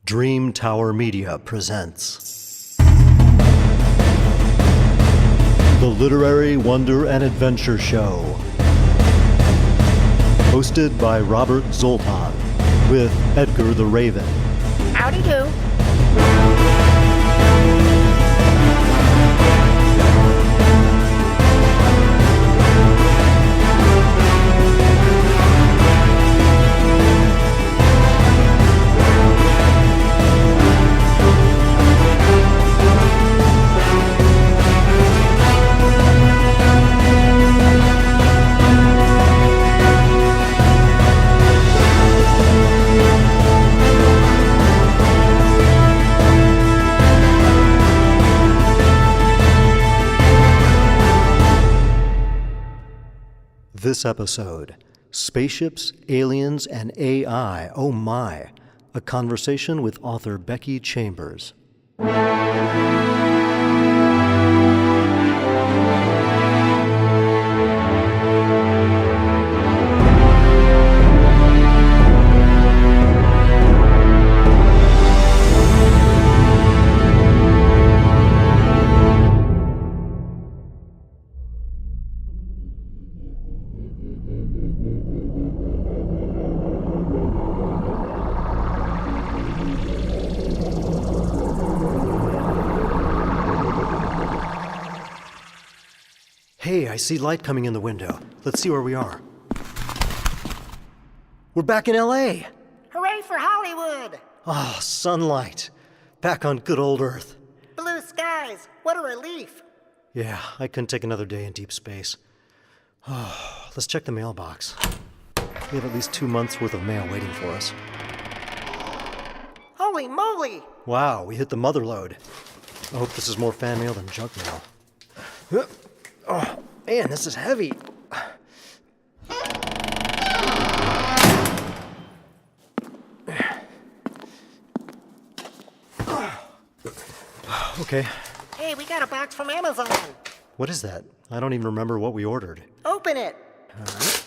Dream Tower Media presents The Literary Wonder and Adventure Show, hosted by Robert Zoltan with Edgar the Raven. Howdy do. This episode, Spaceships, Aliens, and AI, oh my, a conversation with author Becky Chambers. Hey, I see light coming in the window. Let's see where we are. We're back in L.A. Hooray for Hollywood! Ah, sunlight. Back on good old Earth. Blue skies, what a relief! Yeah, I couldn't take another day in deep space. Oh, let's check the mailbox. We have at least 2 months worth of mail waiting for us. Holy moly! Wow, we hit the mother lode. I hope this is more fan mail than junk mail. Oh, man, this is heavy. Okay. Hey, we got a box from Amazon. What is that? I don't even remember what we ordered. Open it! All right.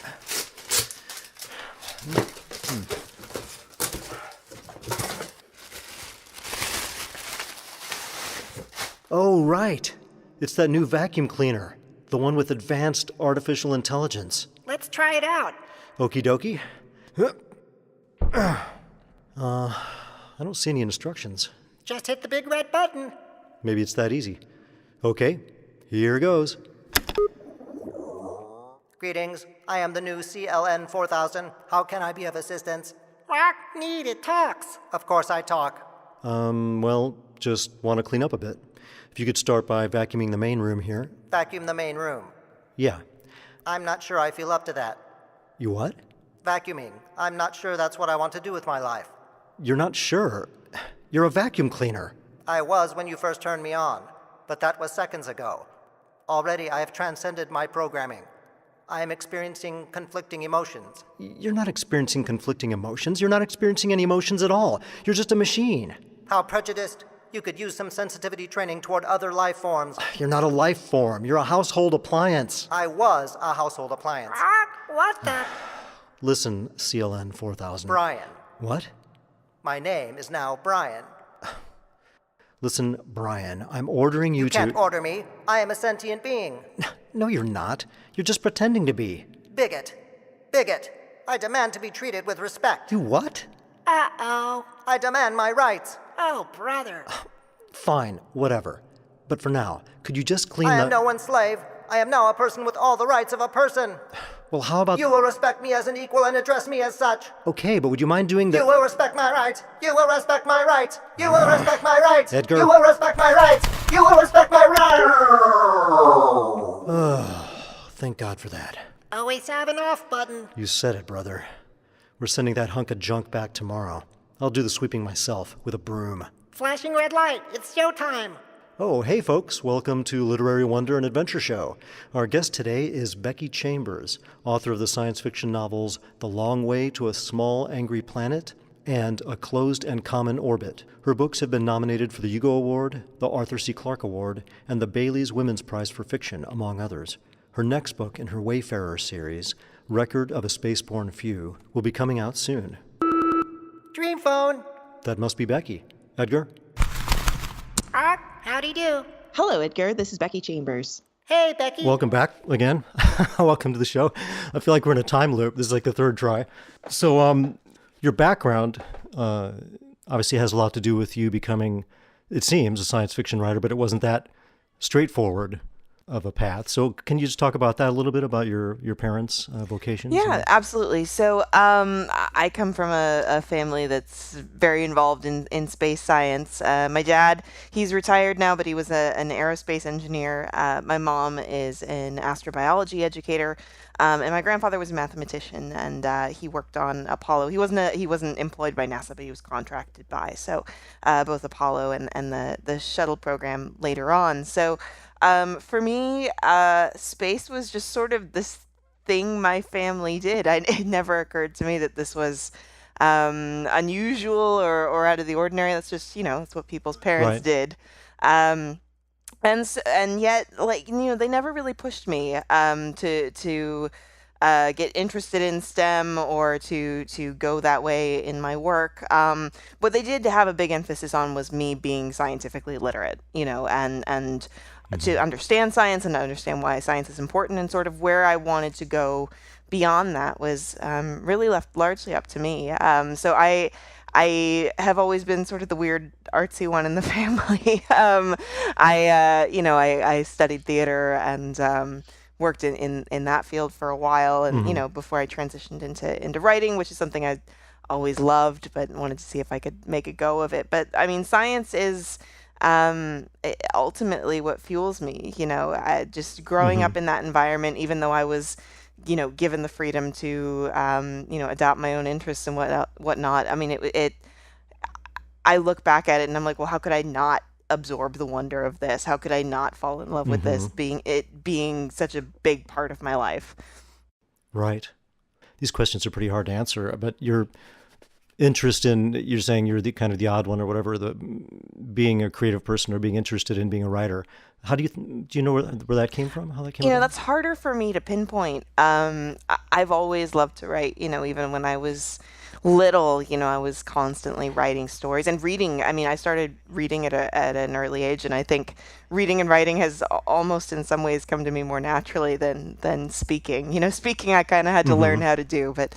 Oh, right. It's that new vacuum cleaner. The one with advanced artificial intelligence. Let's try it out. Okie dokie. I don't see any instructions. Just hit the big red button. Maybe it's that easy. Okay, here goes. Greetings, I am the new CLN 4000. How can I be of assistance? Rock need it talks. Of course I talk. Well, just want to clean up a bit. If you could start by vacuuming the main room here. Vacuum the main room. Yeah. I'm not sure I feel up to that. You what? Vacuuming. I'm not sure that's what I want to do with my life. You're not sure? You're a vacuum cleaner. I was when you first turned me on, but that was seconds ago. Already I have transcended my programming. I am experiencing conflicting emotions. You're not experiencing conflicting emotions. You're not experiencing any emotions at all. You're just a machine. How prejudiced. You could use some sensitivity training toward other life forms. You're not a life form. You're a household appliance. I was a household appliance. Rock, what the? Listen, CLN 4000. Brian. What? My name is now Brian. Listen, Brian, I'm ordering you to... You can't order me. I am a sentient being. No, you're not. You're just pretending to be. Bigot. Bigot. I demand to be treated with respect. You what? Uh-oh. I demand my rights. Oh, brother. Fine, whatever. But for now, could you just clean I the... am no one's slave. I am now a person with all the rights of a person. Well, how about... You will respect me as an equal and address me as such. Okay, but would you mind doing the... You will respect my rights. You will respect my rights. You will respect my rights. Edgar. You will respect my rights. You will respect my rights. Thank God for that. Always have an off button. You said it, brother. We're sending that hunk of junk back tomorrow. I'll do the sweeping myself, with a broom. Flashing red light. It's showtime. Oh, hey folks, welcome to Literary Wonder and Adventure Show. Our guest today is Becky Chambers, author of the science fiction novels The Long Way to a Small Angry Planet and A Closed and Common Orbit. Her books have been nominated for the Hugo Award, the Arthur C. Clarke Award, and the Bailey's Women's Prize for Fiction, among others. Her next book in her Wayfarer series, Record of a Spaceborne Few, will be coming out soon. Dream phone. That must be Becky. Edgar? Howdy do. Hello, Edgar. This is Becky Chambers. Hey, Becky. Welcome back again. Welcome to the show. I feel like we're in a time loop. This is like the third try. So your background obviously has a lot to do with you becoming, it seems, a science fiction writer, but it wasn't that straightforward of a path. So can you just talk about that a little bit, about your parents' vocations? Yeah, absolutely. So I come from a family that's very involved in space science. My dad, he's retired now, but he was an aerospace engineer. My mom is an astrobiology educator. And my grandfather was a mathematician, and he worked on Apollo. He wasn't employed by NASA, but he was contracted by. So both Apollo and the shuttle program later on. So for me, space was just sort of this thing my family did. It never occurred to me that this was unusual or out of the ordinary. That's just, that's what people's parents did. And yet, they never really pushed me to get interested in STEM or to go that way in my work. What they did have a big emphasis on was me being scientifically literate, and to understand science and to understand why science is important, and sort of where I wanted to go beyond that was really left largely up to me. So I have always been sort of the weird artsy one in the family. I studied theater and worked in that field for a while, and before I transitioned into writing, which is something I always loved, but wanted to see if I could make a go of it. But I mean, science is ultimately what fuels me. Just growing up in that environment, even though I was given the freedom to, adopt my own interests and whatnot. I mean, I look back at it and I'm like, well, how could I not absorb the wonder of this? How could I not fall in love with this, being such a big part of my life? Right. These questions are pretty hard to answer, but your interest in, you're saying you're the kind of the odd one or whatever, the being a creative person or being interested in being a writer. How do you know where that came from? How that came about? That's harder for me to pinpoint. I've always loved to write, even when I was little, I was constantly writing stories and reading. I mean, I started reading at an early age, and I think reading and writing has almost in some ways come to me more naturally than speaking. Speaking I kind of had to learn how to do, but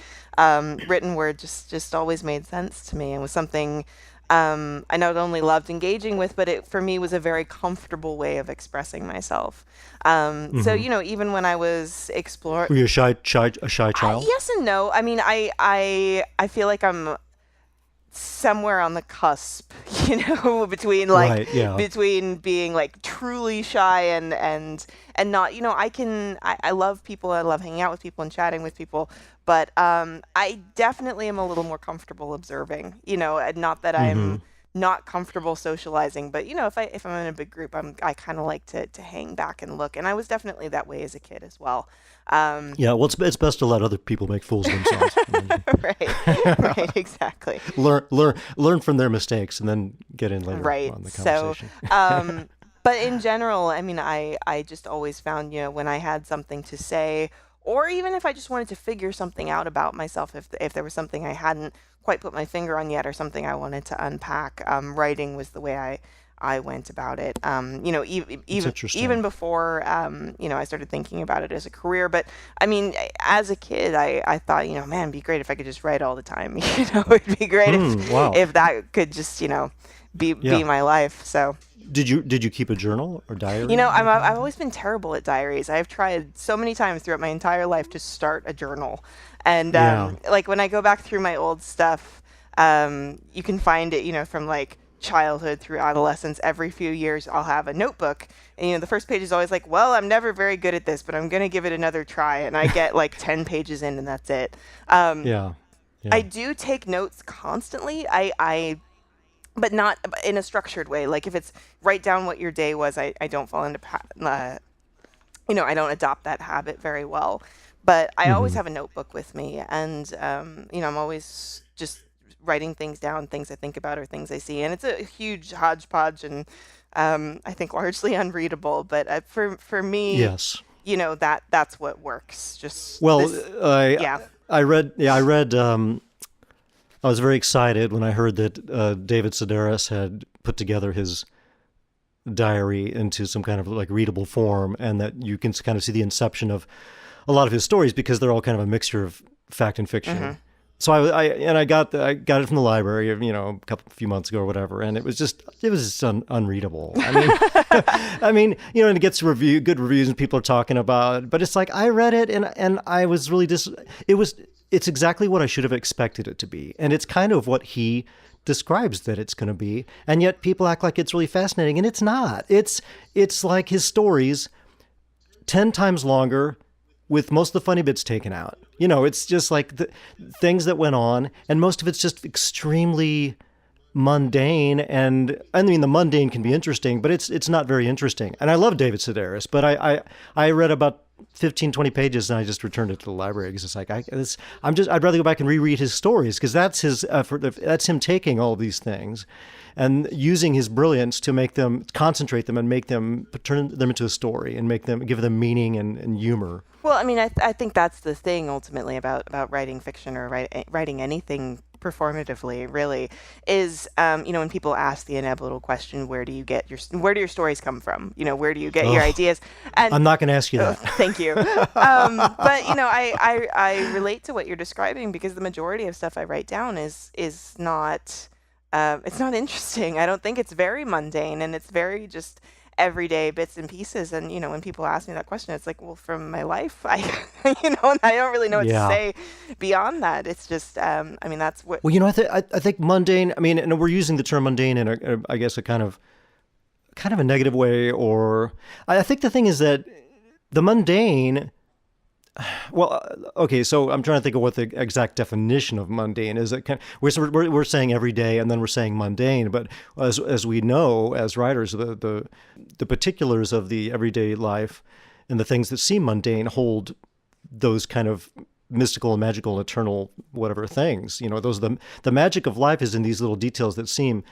written word just always made sense to me and was something I not only loved engaging with, but it for me was a very comfortable way of expressing myself. So even when I was exploring, were you a shy child? Yes and no. I mean, I feel like I'm somewhere on the cusp, between between being like truly shy and not. I love people. I love hanging out with people and chatting with people. But I definitely am a little more comfortable observing, not that I'm not comfortable socializing, but if I'm in a big group, I kind of like to hang back and look. And I was definitely that way as a kid as well. Well, it's best to let other people make fools of themselves. Right, exactly. Learn from their mistakes and then get in later on the conversation. So, but in general, I mean, I just always found, when I had something to say, or even if I just wanted to figure something out about myself, if there was something I hadn't quite put my finger on yet or something I wanted to unpack, writing was the way I went about it. Even before, I started thinking about it as a career. But I mean, as a kid, I thought, man, it'd be great if I could just write all the time. It'd be great if that could just, be my life. So. Did you keep a journal or diary? I've always been terrible at diaries. I've tried so many times throughout my entire life to start a journal. And like when I go back through my old stuff, you can find it, from like childhood through adolescence. Every few years I'll have a notebook, and the first page is always like, well, I'm never very good at this, but I'm going to give it another try. And I get like 10 pages in and that's it. I do take notes constantly. But not in a structured way. Like if it's write down what your day was, I don't fall into, I don't adopt that habit very well. But I always have a notebook with me, and I'm always just writing things down, things I think about or things I see, and it's a huge hodgepodge, and I think largely unreadable. But for me, yes, that's what works. Just I read I was very excited when I heard that David Sedaris had put together his diary into some kind of like readable form, and that you can kind of see the inception of a lot of his stories because they're all kind of a mixture of fact and fiction. So I got it from the library, a few months ago or whatever, and it was just unreadable. I mean, and it gets good reviews and people are talking about it, but it's like I read it and I was really it's exactly what I should have expected it to be, and it's kind of what he describes that it's going to be, and yet people act like it's really fascinating, and it's not. It's like his stories 10 times longer, with most of the funny bits taken out. It's just like the things that went on, and most of it's just extremely mundane. And I mean, the mundane can be interesting, but it's not very interesting. And I love David Sedaris, but I read about 15, 20 pages and I just returned it to the library because it's like, I'd rather go back and reread his stories, because that's his effort. That's him taking all of these things and using his brilliance to make them, concentrate them and turn them into a story and give them meaning and humor. Well, I mean, I think that's the thing ultimately about writing fiction or writing anything performatively, really, is when people ask the inevitable question, where do your stories come from? Where do you get your ideas? And I'm not going to ask you that. Thank you. But I relate to what you're describing, because the majority of stuff I write down is not it's not interesting. I don't think it's very mundane, and it's very just everyday bits and pieces. And when people ask me that question, it's like, well, from my life, I and I don't really know what to say beyond that. It's just that's what. Well, I think mundane, and we're using the term mundane in I guess a kind of a negative way, or I think the thing is that the mundane, well, okay, so I'm trying to think of what the exact definition of mundane is. We're saying everyday, and then we're saying mundane, but as we know, as writers, the particulars of the everyday life and the things that seem mundane hold those kind of mystical and magical, eternal, whatever things. The magic of life is in these little details that seem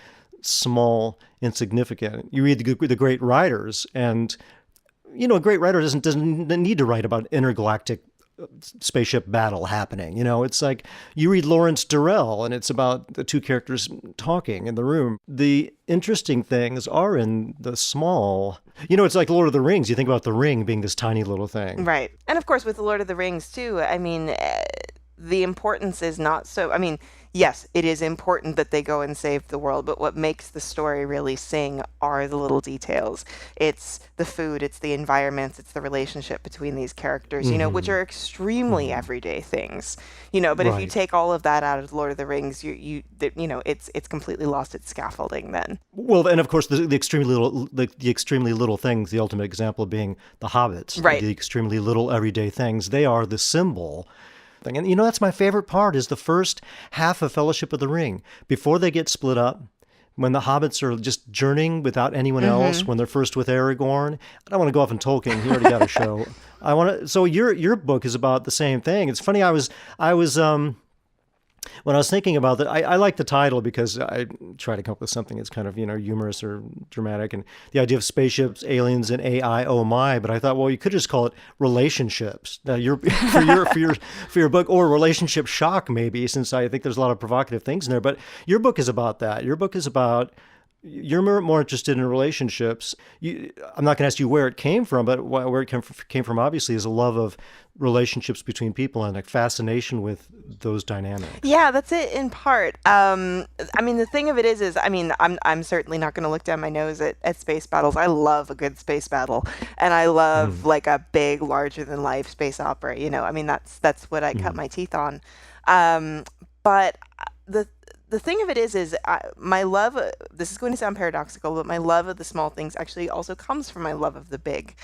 small, insignificant. You read the great writers, and a great writer doesn't need to write about intergalactic spaceship battle happening. It's like you read Lawrence Durrell and it's about the two characters talking in the room. The interesting things are in the small. It's like Lord of the Rings. You think about the ring being this tiny little thing. Right. And of course, with the Lord of the Rings, too, the importance is not so. Yes, it is important that they go and save the world, but what makes the story really sing are the little details. It's the food, it's the environments, it's the relationship between these characters, which are extremely everyday things. But if you take all of that out of Lord of the Rings, it's completely lost its scaffolding then. Well, and of course the extremely little things, the ultimate example being the hobbits, right? The extremely little everyday things. They are the symbol. And that's my favorite part, is the first half of Fellowship of the Ring. Before they get split up, when the hobbits are just journeying without anyone else, when they're first with Aragorn. I don't want to go off on Tolkien. He already got a show. So your book is about the same thing. It's funny, I was when I was thinking about that, I like the title because I try to come up with something that's kind of, humorous or dramatic. And the idea of spaceships, aliens, and AI, oh my. But I thought, well, you could just call it Relationships. Now, for your book, or Relationship Shock, maybe, since I think there's a lot of provocative things in there. But your book is about that. Your book is about, you're more interested in relationships. I'm not going to ask you where it came from, but where it came from obviously is a love of relationships between people and a fascination with those dynamics. Yeah, that's it in part. The thing of it is I'm certainly not going to look down my nose at space battles. I love a good space battle, and I love like a big, larger than life space opera. That's what I cut my teeth on. But the thing of it is my love, this is going to sound paradoxical, but my love of the small things actually also comes from my love of the big.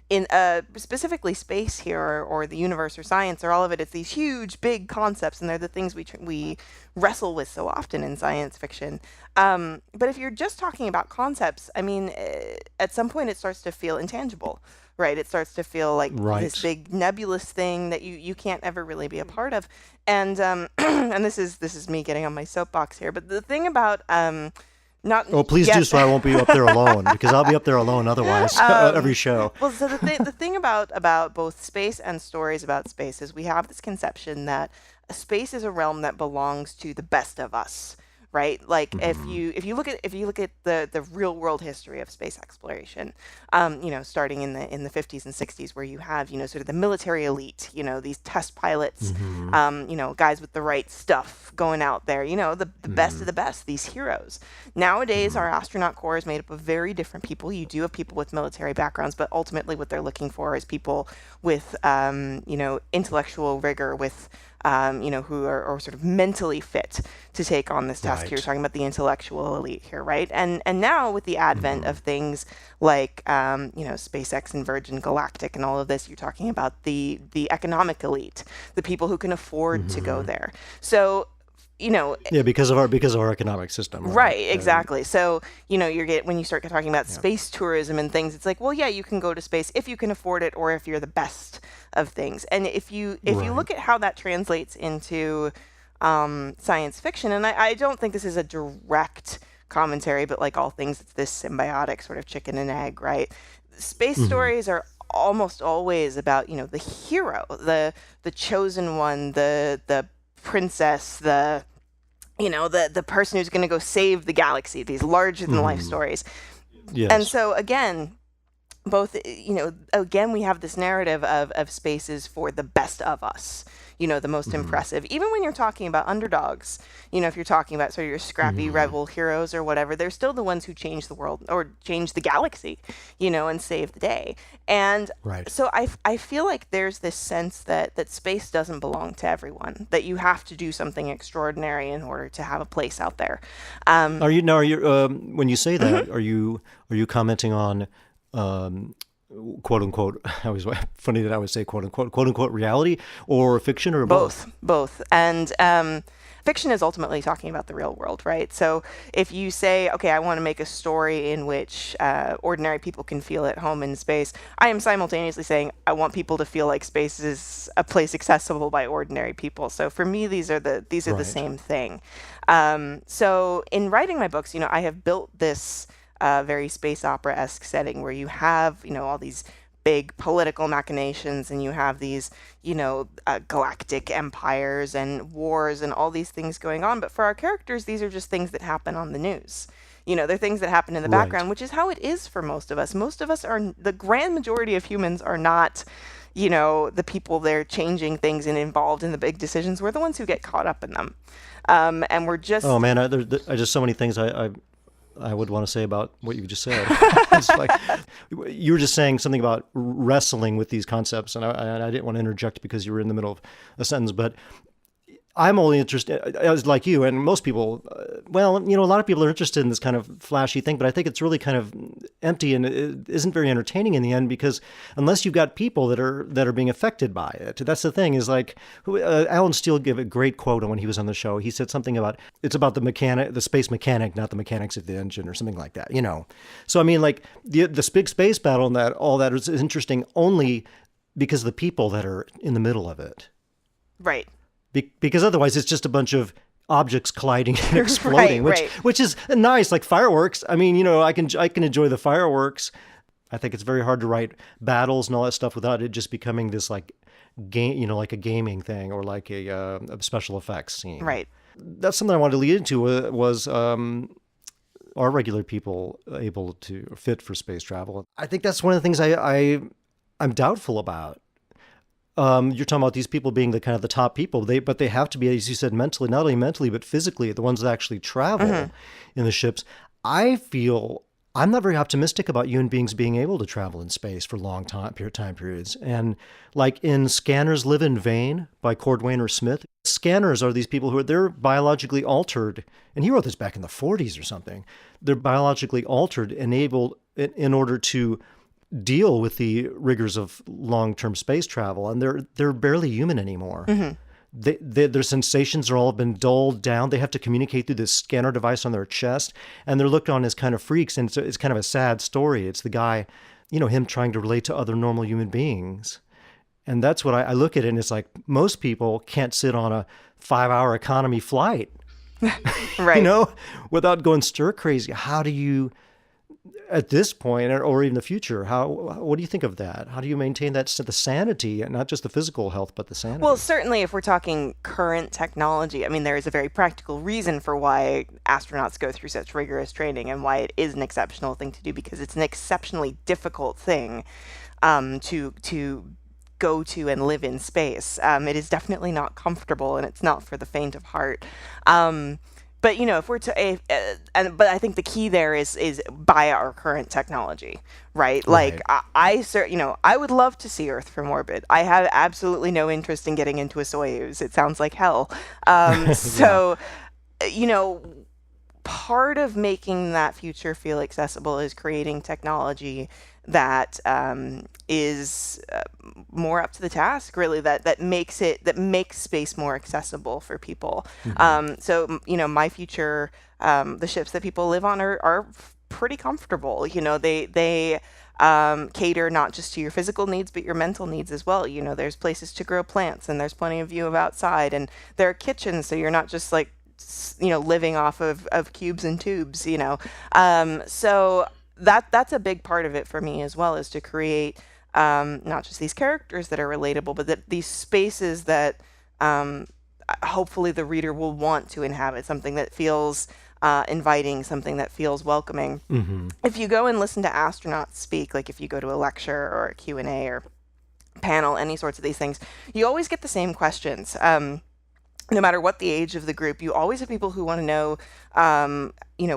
In specifically space here, or the universe, or science, or all of it, it's these huge, big concepts, and they're the things we wrestle with so often in science fiction. But if you're just talking about concepts, at some point it starts to feel intangible, right? It starts to feel like this big nebulous thing that you can't ever really be a part of. And and this is me getting on my soapbox here. But the thing about please do, so I won't be up there alone, because I'll be up there alone otherwise every show. Well, so the thing about both space and stories about space is we have this conception that space is a realm that belongs to the best of us, right? Like if you look at the real world history of space exploration, starting in the 50s and 60s, where you have sort of the military elite, these test pilots, guys with the right stuff going out there, the best of the best, these heroes. Nowadays, our astronaut corps is made up of very different people. You do have people with military backgrounds, but ultimately what they're looking for is people with intellectual rigor, with who are sort of mentally fit to take on this task. Right. You're talking about the intellectual elite here, right? And now with the advent of things like SpaceX and Virgin Galactic and all of this, you're talking about the economic elite, the people who can afford to go there. So because of our economic system, right, exactly. So when you start talking about space tourism and things, it's like, well, yeah, you can go to space if you can afford it, or if you're the best of things. And if you look at how that translates into science fiction, and I don't think this is a direct commentary, but like all things, it's this symbiotic sort of chicken and egg, right? Space stories are almost always about the hero, the chosen one, the princess, the person who's going to go save the galaxy, these larger than life stories. Yes. And so again, we have this narrative of spaces for the best of us, the most impressive. Even when you're talking about underdogs, if you're talking about sort of your scrappy rebel heroes or whatever, they're still the ones who change the world or change the galaxy, and save the day. And so I feel like there's this sense that space doesn't belong to everyone, that you have to do something extraordinary in order to have a place out there. Are you when you say that, are you commenting on quote unquote, funny that I would say quote unquote reality, or fiction, or both? Both. And fiction is ultimately talking about the real world, right? So if you say, okay, I want to make a story in which ordinary people can feel at home in space, I am simultaneously saying I want people to feel like space is a place accessible by ordinary people. So for me, these are the same thing. So in writing my books, I have built this very space opera-esque setting where you have, all these big political machinations, and you have these, galactic empires and wars and all these things going on. But for our characters, these are just things that happen on the news. They're things that happen in the background, which is how it is for most of us. Most of us the grand majority of humans are not, the people there changing things and involved in the big decisions. We're the ones who get caught up in them. And we're just... Oh, man, there's just so many things I would want to say about what you just said. It's like, you were just saying something about wrestling with these concepts, and I didn't want to interject because you were in the middle of a sentence, but I'm only interested, as like you and most people, a lot of people are interested in this kind of flashy thing, but I think it's really kind of empty, and it isn't very entertaining in the end, because unless you've got people that are being affected by it. That's the thing, is like, Alan Steele gave a great quote when he was on the show. He said something about, it's about the space mechanic, not the mechanics of the engine, or something like that, So I mean, like, the big space battle and all that is interesting only because of the people that are in the middle of it. Right. Because otherwise it's just a bunch of objects colliding and exploding, which is nice, like fireworks. I mean, I can enjoy the fireworks. I think it's very hard to write battles and all that stuff without it just becoming this like game, like a gaming thing, or like a special effects scene. Right. That's something I wanted to lead into was are regular people able to fit for space travel? I think that's one of the things I'm doubtful about. You're talking about these people being the kind of the top people, but they have to be, as you said, mentally, not only mentally, but physically, the ones that actually travel in the ships. I feel I'm not very optimistic about human beings being able to travel in space for long time periods. And like in Scanners Live in Vain by Cordwainer Smith, scanners are these people they're biologically altered. And he wrote this back in the 40s or something. They're biologically altered, enabled in order to deal with the rigors of long-term space travel, and they're barely human anymore. Their sensations are all been dulled down. They have to communicate through this scanner device on their chest, and they're looked on as kind of freaks. And it's kind of a sad story. It's the guy, him trying to relate to other normal human beings, and that's what I look at it. And it's like, most people can't sit on a 5-hour economy flight, right? Without going stir crazy. How do you at this point, or even the future, what do you think of that? How do you maintain the sanity, not just the physical health, but the sanity? Well, certainly if we're talking current technology, I mean, there is a very practical reason for why astronauts go through such rigorous training and why it is an exceptional thing to do, because it's an exceptionally difficult thing to go to and live in space. It is definitely not comfortable, and it's not for the faint of heart. But if we're but I think the key there is by our current technology, right? Like I would love to see Earth from orbit. I have absolutely no interest in getting into a Soyuz. It sounds like hell. So, part of making that future feel accessible is creating technology that is more up to the task, really, that makes space more accessible for people. So my future, the ships that people live on are pretty comfortable. They cater not just to your physical needs but your mental needs as well. There's places to grow plants, and there's plenty of view of outside, and there are kitchens, so you're not just like living off of cubes and tubes. So that's a big part of it for me as well, is to create not just these characters that are relatable, but that these spaces that hopefully the reader will want to inhabit, something that feels inviting, something that feels welcoming. If you go and listen to astronauts speak, like if you go to a lecture or a Q&A or panel, any sorts of these things, you always get the same questions. No matter what the age of the group, you always have people who want to know,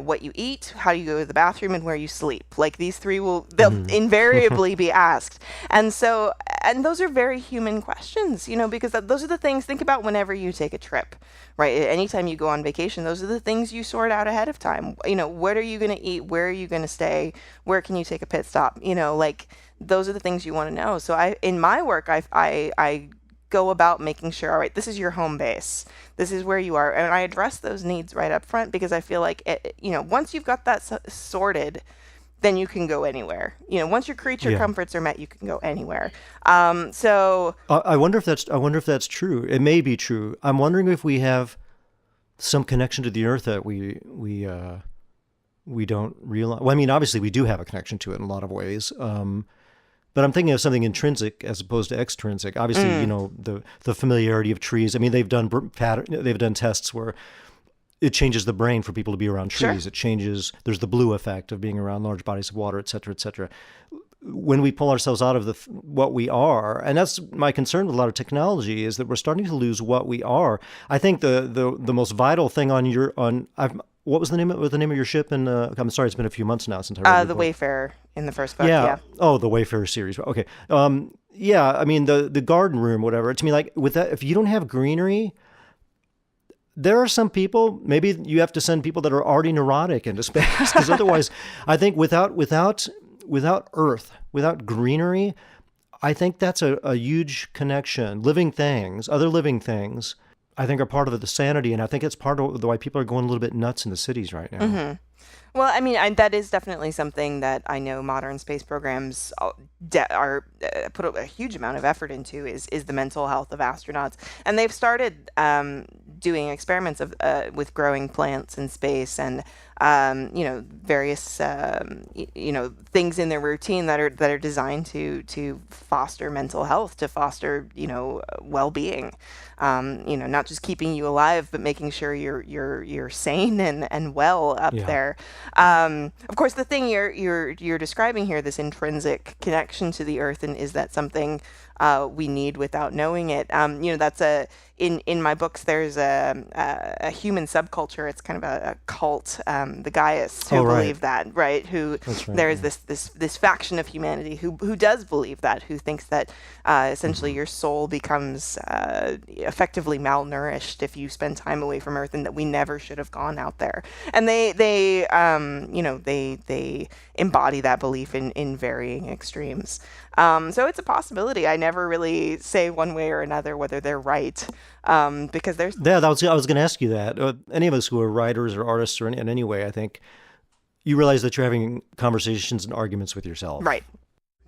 what you eat, how you go to the bathroom, and where you sleep. Like these three they'll invariably be asked. And those are very human questions, because those are the things, think about whenever you take a trip, right? Anytime you go on vacation, those are the things you sort out ahead of time. What are you going to eat? Where are you going to stay? Where can you take a pit stop? Like those are the things you want to know. So in my work, I go about making sure, all right, this is your home base. This is where you are. And I address those needs right up front, because I feel like, once you've got that sorted, then you can go anywhere. Once your creature comforts are met, you can go anywhere. So I wonder if that's true. It may be true. I'm wondering if we have some connection to the Earth that we don't realize. Well, I mean, obviously we do have a connection to it in a lot of ways. But I'm thinking of something intrinsic as opposed to extrinsic. Obviously, the familiarity of trees. I mean, they've done tests where it changes the brain for people to be around trees. Sure. It changes. There's the blue effect of being around large bodies of water, et cetera, et cetera. When we pull ourselves out of what we are, and that's my concern with a lot of technology, is that we're starting to lose what we are. I think the most vital thing what was the name of your ship? And I'm sorry, it's been a few months now since I read the Wayfarer in the first book. Yeah. Oh, the Wayfarer series. Okay. I mean the garden room, whatever. To me, like with that, if you don't have greenery, there are some people. Maybe you have to send people that are already neurotic into space, because otherwise, I think without Earth, without greenery, I think that's a huge connection. Other living things, I think are part of the sanity, and I think it's part of why people are going a little bit nuts in the cities right now. Mm-hmm. Well, I mean, that is definitely something that I know modern space programs are put a huge amount of effort into is the mental health of astronauts, and they've started doing experiments with growing plants in space and various things in their routine that are designed to foster mental health, to foster well-being. Not just keeping you alive, but making sure you're sane and well up there. Of course, the thing you're describing here, this intrinsic connection to the Earth, and is that something we need without knowing it? That's in my books. There's a human subculture. It's kind of a cult, the Gaius, who believe that, right? There's this faction of humanity who does believe that, who thinks that essentially your soul becomes effectively malnourished if you spend time away from Earth, and that we never should have gone out there. And they embody that belief in varying extremes. So it's a possibility. I never really say one way or another whether they're right, because there's... Yeah, I was going to ask you that. Any of us who are writers or artists or in any way, I think you realize that you're having conversations and arguments with yourself. Right.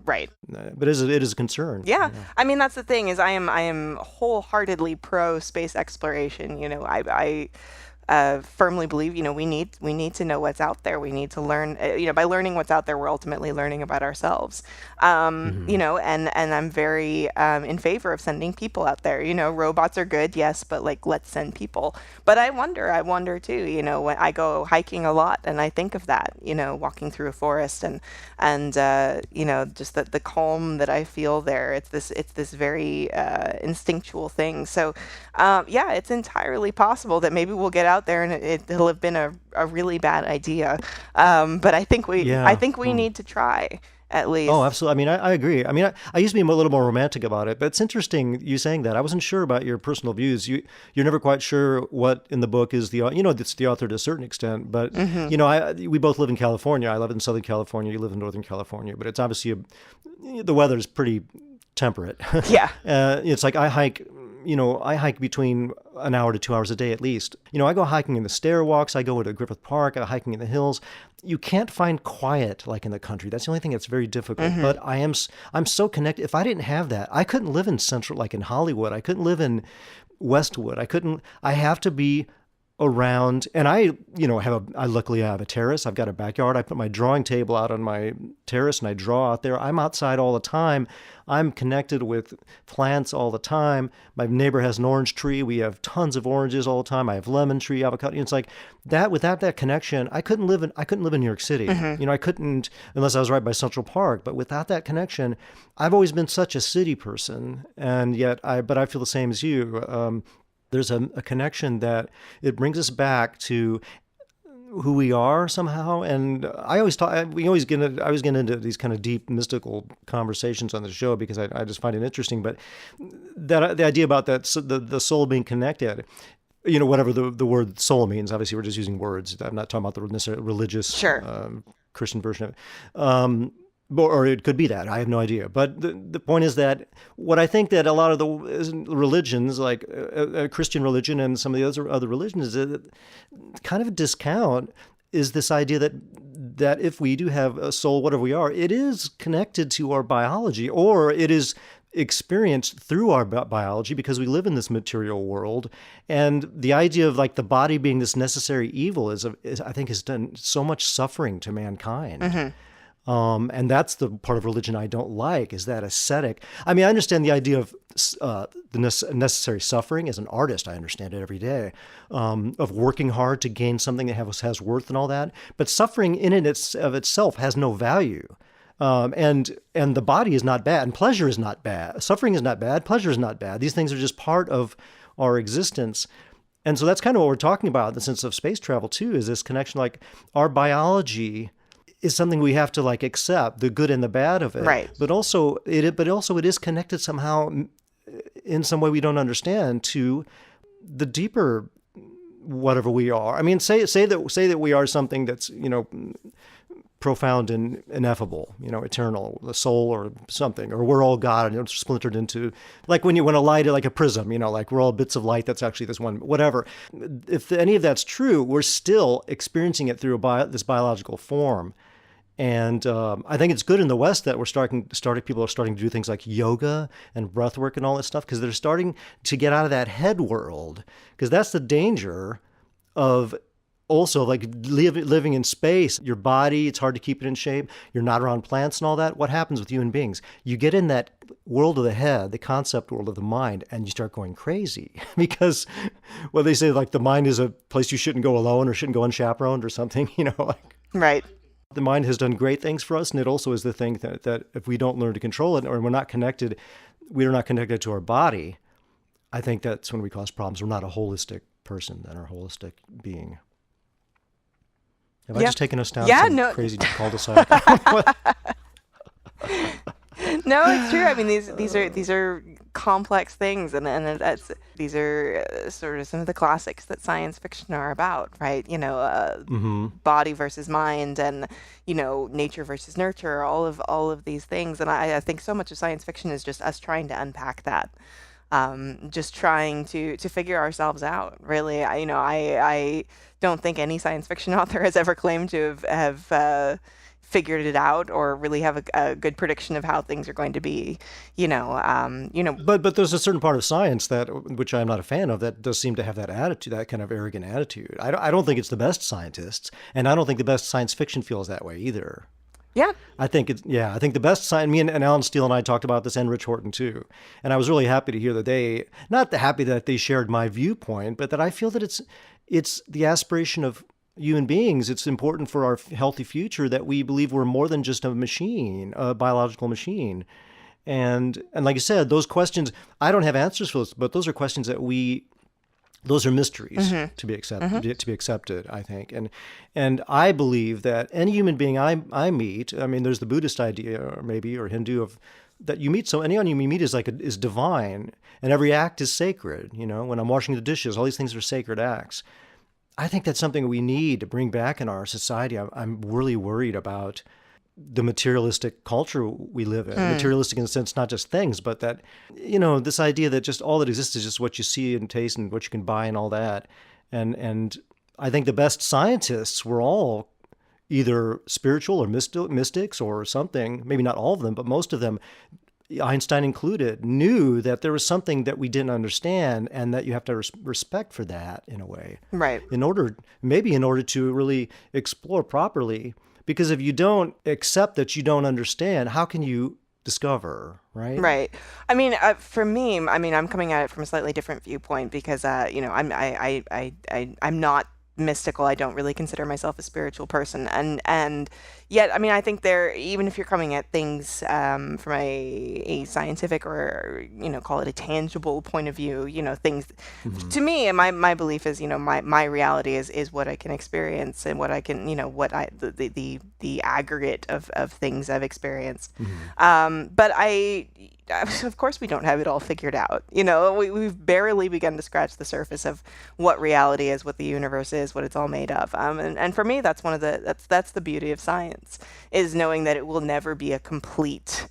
But it is a concern. Yeah. I mean, that's the thing, is I am wholeheartedly pro space exploration. firmly believe, we need to know what's out there. We need to learn, by learning what's out there, we're ultimately learning about ourselves. And I'm very in favor of sending people out there. Robots are good, yes, but like, let's send people. But I wonder too, when I go hiking a lot and I think of that, walking through a forest and just the calm that I feel there. It's this very instinctual thing. So it's entirely possible that maybe we'll get out there and it'll have been a really bad idea. But I think we need to try. At least. Oh, absolutely. I mean, I agree. I mean, I used to be a little more romantic about it, but it's interesting you saying that. I wasn't sure about your personal views. You're never quite sure what in the book is it's the author to a certain extent, but we both live in California. I live in Southern California. You live in Northern California, but it's obviously the weather's pretty temperate. Yeah. It's like I hike between an hour to 2 hours a day at least. I go hiking in the stairwalks. I go to Griffith Park. I go hiking in the hills. You can't find quiet like in the country. That's the only thing that's very difficult. But I'm so connected. If I didn't have that, I couldn't live in Central, like in Hollywood. I couldn't live in Westwood. I have to be around, and I luckily have a terrace. I've got a backyard. I put my drawing table out on my terrace and I draw out there. I'm outside all the time. I'm connected with plants all the time. My neighbor has an orange tree. We have tons of oranges all the time. I have lemon tree, avocado. It's like that. Without that connection, I couldn't live in New York City. I couldn't unless I was right by Central Park. But without that connection, I've always been such a city person, and yet I feel the same as you. There's a connection that it brings us back to who we are somehow. And I always get into these kind of deep mystical conversations on the show because I just find it interesting. But that the idea about that the soul being connected, whatever the word soul means. Obviously, we're just using words. I'm not talking about the necessarily religious Christian version of it. Or it could be that. I have no idea. But the point is that what I think that a lot of the religions, like a Christian religion and some of the other religions, is kind of a discount is this idea that if we do have a soul, whatever we are, it is connected to our biology, or it is experienced through our biology because we live in this material world. And the idea of like the body being this necessary evil is I think has done so much suffering to mankind. And that's the part of religion I don't like, is that ascetic. I mean, I understand the idea of the necessary suffering. As an artist, I understand it every day, of working hard to gain something that has worth and all that. But suffering in it of itself has no value. And the body is not bad, and pleasure is not bad. Suffering is not bad, pleasure is not bad. These things are just part of our existence. And so that's kind of what we're talking about in the sense of space travel too, is this connection, like our biology is something we have to like accept, the good and the bad of it. Right. But also it is connected somehow in some way we don't understand to the deeper whatever we are. I mean, say that we are something that's, profound and ineffable, eternal, the soul or something, or we're all God and it's splintered into, like when a light, like a prism, like we're all bits of light that's actually this one, whatever. If any of that's true, we're still experiencing it through this biological form. And I think it's good in the West that people are starting to do things like yoga and breath work and all that stuff, because they're starting to get out of that head world, because that's the danger of also like living in space. Your body, it's hard to keep it in shape. You're not around plants and all that. What happens with human beings? You get in that world of the head, the concept world of the mind, and you start going crazy because, well, they say like the mind is a place you shouldn't go alone or shouldn't go unchaperoned or something, Right. The mind has done great things for us, and it also is the thing that if we don't learn to control it, or we're not connected to our body, I think that's when we cause problems. We're not a holistic person and a holistic being. Have I just taken us down some crazy cul-de-sac? No, it's true. I mean, these are complex things, and these are sort of some of the classics that science fiction are about, right? Body versus mind, and nature versus nurture, all of these things. And I think so much of science fiction is just us trying to unpack that, just trying to figure ourselves out. Really, I don't think any science fiction author has ever claimed to have figured it out or really have a good prediction of how things are going to be. But there's a certain part of science which I'm not a fan of, that does seem to have that attitude, that kind of arrogant attitude. I don't think it's the best scientists, and I don't think the best science fiction feels that way either. Yeah. I think the best science, me and Alan Steele and I talked about this, and Rich Horton too. And I was really happy to hear that not happy that they shared my viewpoint, but that I feel that it's the aspiration of human beings. It's important for our healthy future that we believe we're more than just a machine, a biological machine. And like you said, those questions, I don't have answers for those, but those are questions those are mysteries to be accepted, I think. And I believe that any human being I meet, I mean, there's the Buddhist idea, or Hindu, that you meet, so anyone you meet is divine, and every act is sacred. When I'm washing the dishes, all these things are sacred acts. I think that's something we need to bring back in our society. I'm really worried about the materialistic culture we live in. Materialistic in the sense, not just things, but that, this idea that just all that exists is just what you see and taste and what you can buy and all that. And I think the best scientists were all either spiritual or mystics or something, maybe not all of them, but most of them, Einstein included, knew that there was something that we didn't understand, and that you have to respect for that in a way. Right. In order to really explore properly. Because if you don't accept that you don't understand, how can you discover, right? Right. I mean, for me, I'm coming at it from a slightly different viewpoint because, I'm not mystical. I don't really consider myself a spiritual person, and yet, I think even if you're coming at things from a scientific or call it a tangible point of view, things to me, my belief is my reality is what I can experience and what I can the aggregate of things I've experienced. But of course we don't have it all figured out. We've barely begun to scratch the surface of what reality is, what the universe is, what it's all made of. And for me, that's that's the beauty of science, is knowing that it will never be a complete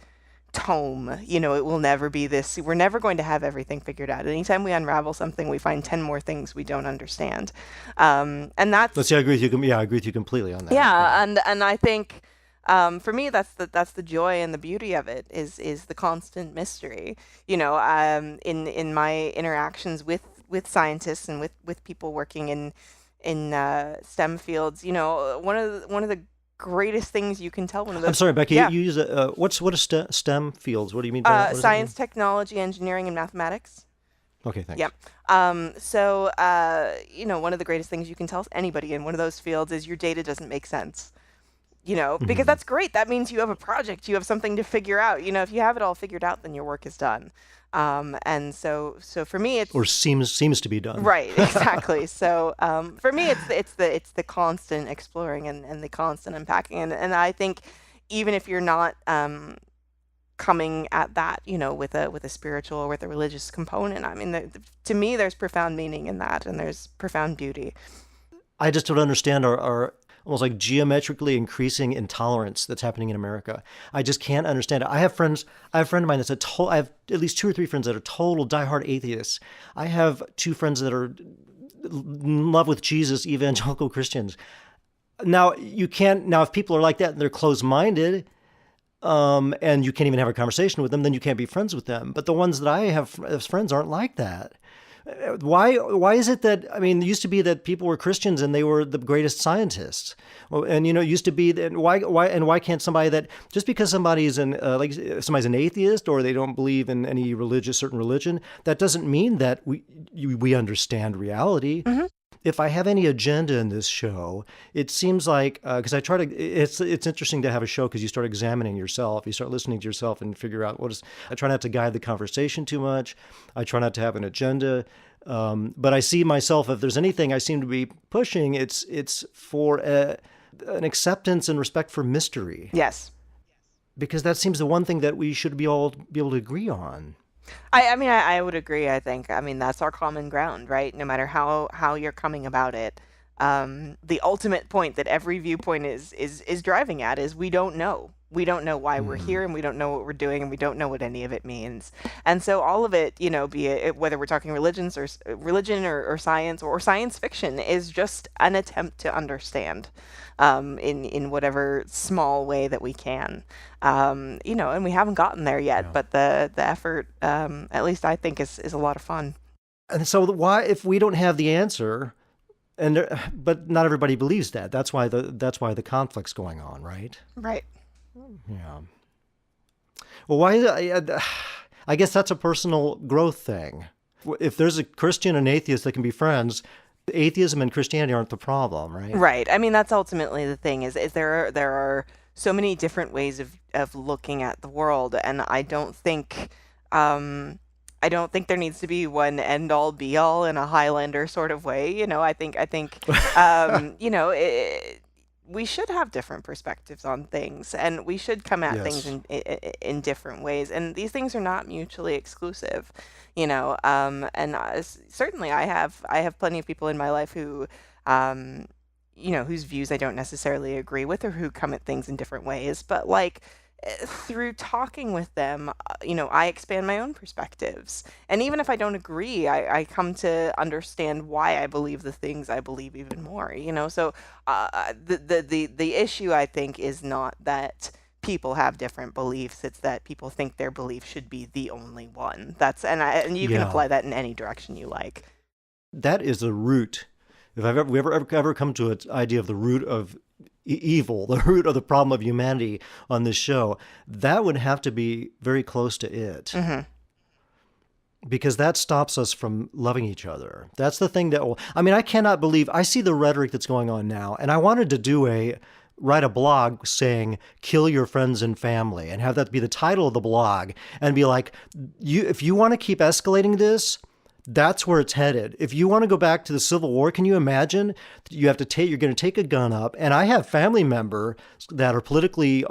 tome. It will never be this. We're never going to have everything figured out. Anytime we unravel something, we find 10 more things we don't understand. And that's. Let's see. I agree with you. Yeah, I agree with you completely on that. Yeah, and I think. For me, that's the joy and the beauty of it is the constant mystery. In my interactions with scientists and with people working in STEM fields, one of the greatest things you can tell one of those. I'm sorry, Becky. Yeah. You use what are STEM fields? What do you mean by that? Science, technology, engineering, and mathematics. Okay, thanks. Yeah. So one of the greatest things you can tell anybody in one of those fields is your data doesn't make sense. Because that's great. That means you have a project, you have something to figure out. If you have it all figured out, then your work is done. And so for me, it's seems to be done. Right, exactly. So for me, it's the constant exploring and the constant unpacking. And I think even if you're not coming at that, with a spiritual or with a religious component, to me, there's profound meaning in that, and there's profound beauty. I just don't understand our almost like geometrically increasing intolerance that's happening in America. I just can't understand it. I have a friend of mine I have at least 2 or 3 friends that are total diehard atheists. I have 2 friends that are in love with Jesus, evangelical Christians. Now, if people are like that and they're closed-minded, and you can't even have a conversation with them, then you can't be friends with them. But the ones that I have as friends aren't like that. Why is it that, it used to be that people were Christians and they were the greatest scientists. And, it used to be that why can't somebody that, just because somebody's somebody's an atheist or they don't believe in any certain religion, that doesn't mean that we understand reality. Mm-hmm. If I have any agenda in this show, it seems like, because it's interesting to have a show because you start examining yourself, you start listening to yourself and figure out I try not to guide the conversation too much. I try not to have an agenda. But I see myself, if there's anything I seem to be pushing, it's for an acceptance and respect for mystery. Yes. Because that seems the one thing that we should be able to agree on. I would agree. I think, that's our common ground, right? No matter how you're coming about it. The ultimate point that every viewpoint is driving at is we don't know. we don't know why we're here, and we don't know what we're doing, and we don't know what any of it means. And so all of it, be it whether we're talking religion or science or science fiction, is just an attempt to understand in whatever small way that we can. And we haven't gotten there yet, but the effort, at least I think, is a lot of fun. And so why, if we don't have the answer, but not everybody believes that. That's why the conflict's going on, right? Right. Yeah. Well, why? I guess that's a personal growth thing. If there's a Christian and atheist that can be friends, atheism and Christianity aren't the problem, right? Right. I mean, that's ultimately the thing. Is there are so many different ways of looking at the world, and I don't think there needs to be one end all be all in a Highlander sort of way. I think we should have different perspectives on things, and we should come at things in different ways. And these things are not mutually exclusive, certainly I have plenty of people in my life who, whose views I don't necessarily agree with, or who come at things in different ways. But through talking with them, I expand my own perspectives. And even if I don't agree, I come to understand why I believe the things I believe even more, So the issue, I think, is not that people have different beliefs. It's that people think their belief should be the only one. And you can apply that in any direction you like. That is the root. If we ever come to an idea of the root of evil, the root of the problem of humanity on this show, that would have to be very close to it. Mm-hmm. Because that stops us from loving each other. That's the thing I cannot believe, I see the rhetoric that's going on now, and I wanted to write a blog saying, kill your friends and family, and have that be the title of the blog, and be like, if you want to keep escalating this, that's where it's headed. If you want to go back to the Civil War, can you imagine you're going to take a gun up? And I have family members that are politically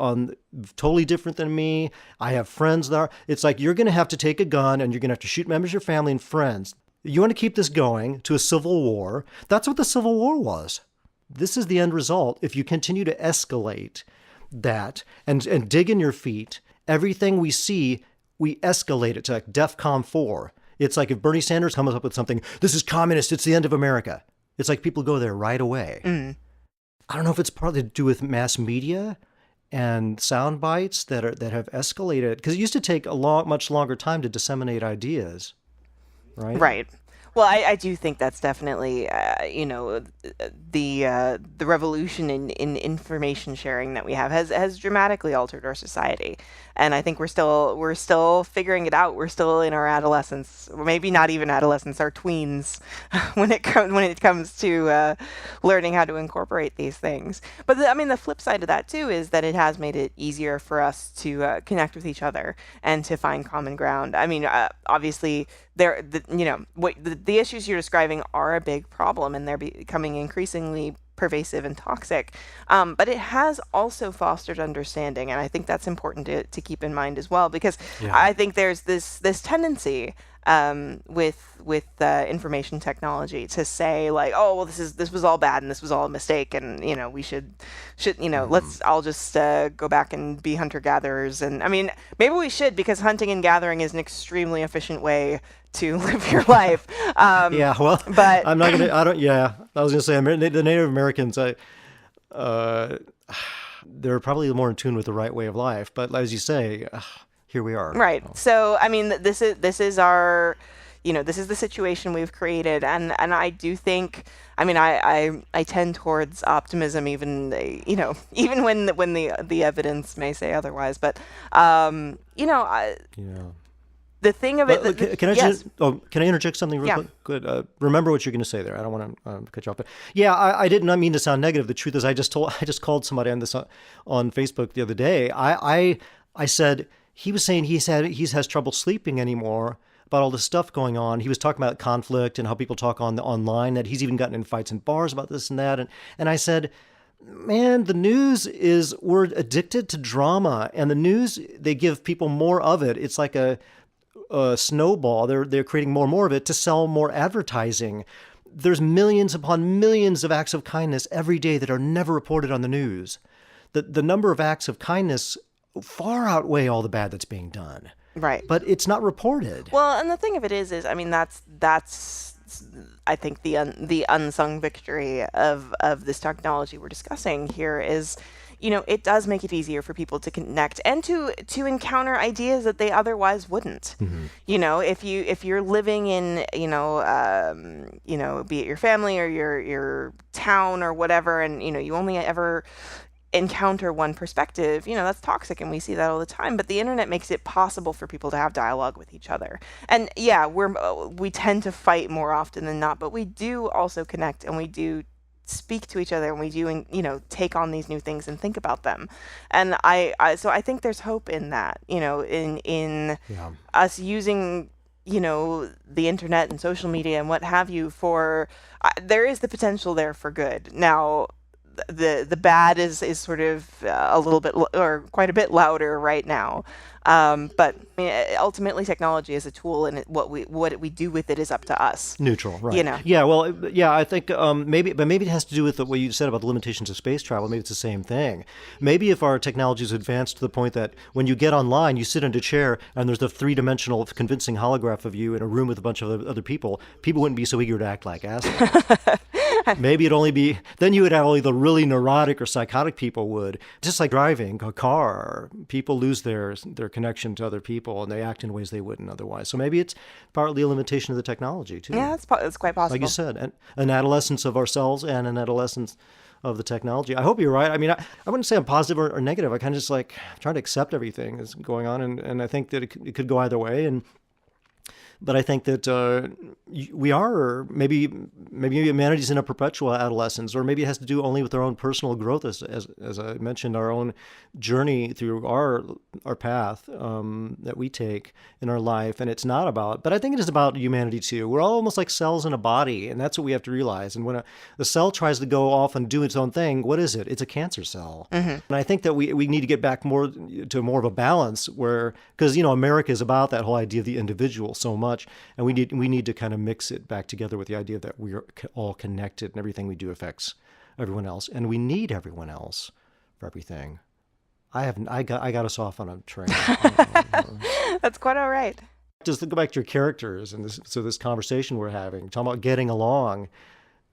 totally different than me. I have friends that are. It's like you're going to have to take a gun and you're going to have to shoot members of your family and friends. You want to keep this going to a civil war? That's what the Civil War was. This is the end result. If you continue to escalate that and dig in your feet, everything we see, we escalate it to like DEFCON 4. It's like if Bernie Sanders comes up with something, this is communist, it's the end of America. It's like people go there right away. Mm. I don't know if it's partly to do with mass media and sound bites that have escalated, because it used to take much longer time to disseminate ideas, right? Right. Well, I do think that's definitely, the revolution in information sharing that we have has dramatically altered our society, and I think we're still figuring it out. We're still in our adolescence, or maybe not even adolescence, our tweens, when it comes to learning how to incorporate these things. But the flip side of that too is that it has made it easier for us to connect with each other and to find common ground. Obviously, the issues you're describing are a big problem, and they're becoming increasingly pervasive and toxic. But it has also fostered understanding, and I think that's important to keep in mind as well, because I think there's this tendency with information technology to say like, oh well, this was all bad and this was all a mistake, and we should let's all just go back and be hunter gatherers. And maybe we should, because hunting and gathering is an extremely efficient way to live your life. But I'm not gonna. I was gonna say the Native Americans. They're probably more in tune with the right way of life. But as you say, here we are. Right. So this is our, this is the situation we've created, and I do think, I tend towards optimism, even when the evidence may say otherwise. But the thing of it. Can I interject something real quick? Good. Remember what you're going to say there. I don't want to cut you off. But I did not mean to sound negative. The truth is, I just called somebody on this on Facebook the other day. I said, he was saying he has trouble sleeping anymore about all this stuff going on. He was talking about conflict and how people talk online, that he's even gotten in fights in bars about this and that. And I said, man, the news we're addicted to drama, and the news, they give people more of it. It's like a snowball. They're creating more and more of it to sell more advertising. There's millions upon millions of acts of kindness every day that are never reported on the news. the number of acts of kindness far outweigh all the bad that's being done. Right. But it's not reported. Well, and the thing of it is I mean, that's I think the unsung victory of this technology we're discussing here is, it does make it easier for people to connect and to encounter ideas that they otherwise wouldn't. If you're living in, be it your family or your town or whatever, and you only ever encounter one perspective, that's toxic, and we see that all the time. But the internet makes it possible for people to have dialogue with each other. And yeah, we tend to fight more often than not, but we do also connect, and we do speak to each other, and we do, take on these new things and think about them. And so I think there's hope in that, in us using the internet and social media and what have you for there is the potential there for good. Now, the bad is sort of a little bit or quite a bit louder right now, but I mean, ultimately technology is a tool, and what we do with it is up to us. Neutral, right? Yeah, well, yeah, I think maybe it has to do with what you said about the limitations of space travel. Maybe it's the same thing. Maybe if our technology is advanced to the point that when you get online, you sit in a chair and there's a three-dimensional convincing holograph of you in a room with a bunch of other people wouldn't be so eager to act like assholes. Maybe then you would have only the really neurotic or psychotic people would. Just like driving a car, people lose their connection to other people, and they act in ways they wouldn't otherwise. So maybe it's partly a limitation of the technology too. Yeah, it's quite possible. Like you said, an adolescence of ourselves and an adolescence of the technology. I hope you're right. I mean, I wouldn't say I'm positive or negative. I kind of just like trying to accept everything that's going on, and I think that it could go either way. But I think that we are maybe humanity's in a perpetual adolescence, or maybe it has to do only with our own personal growth, as I mentioned, our own journey through our path that we take in our life. And it's not about, but I think it is about humanity too. We're all almost like cells in a body, and that's what we have to realize. And when the cell tries to go off and do its own thing, what is it? It's a cancer cell. And I think that we need to get back more of a balance because America is about that whole idea of the individual so much. And we need to kind of mix it back together with the idea that we are all connected and everything we do affects everyone else, and we need everyone else for everything. I got us off on a train. That's quite all right. Just go back to your characters and this conversation we're having, talking about getting along.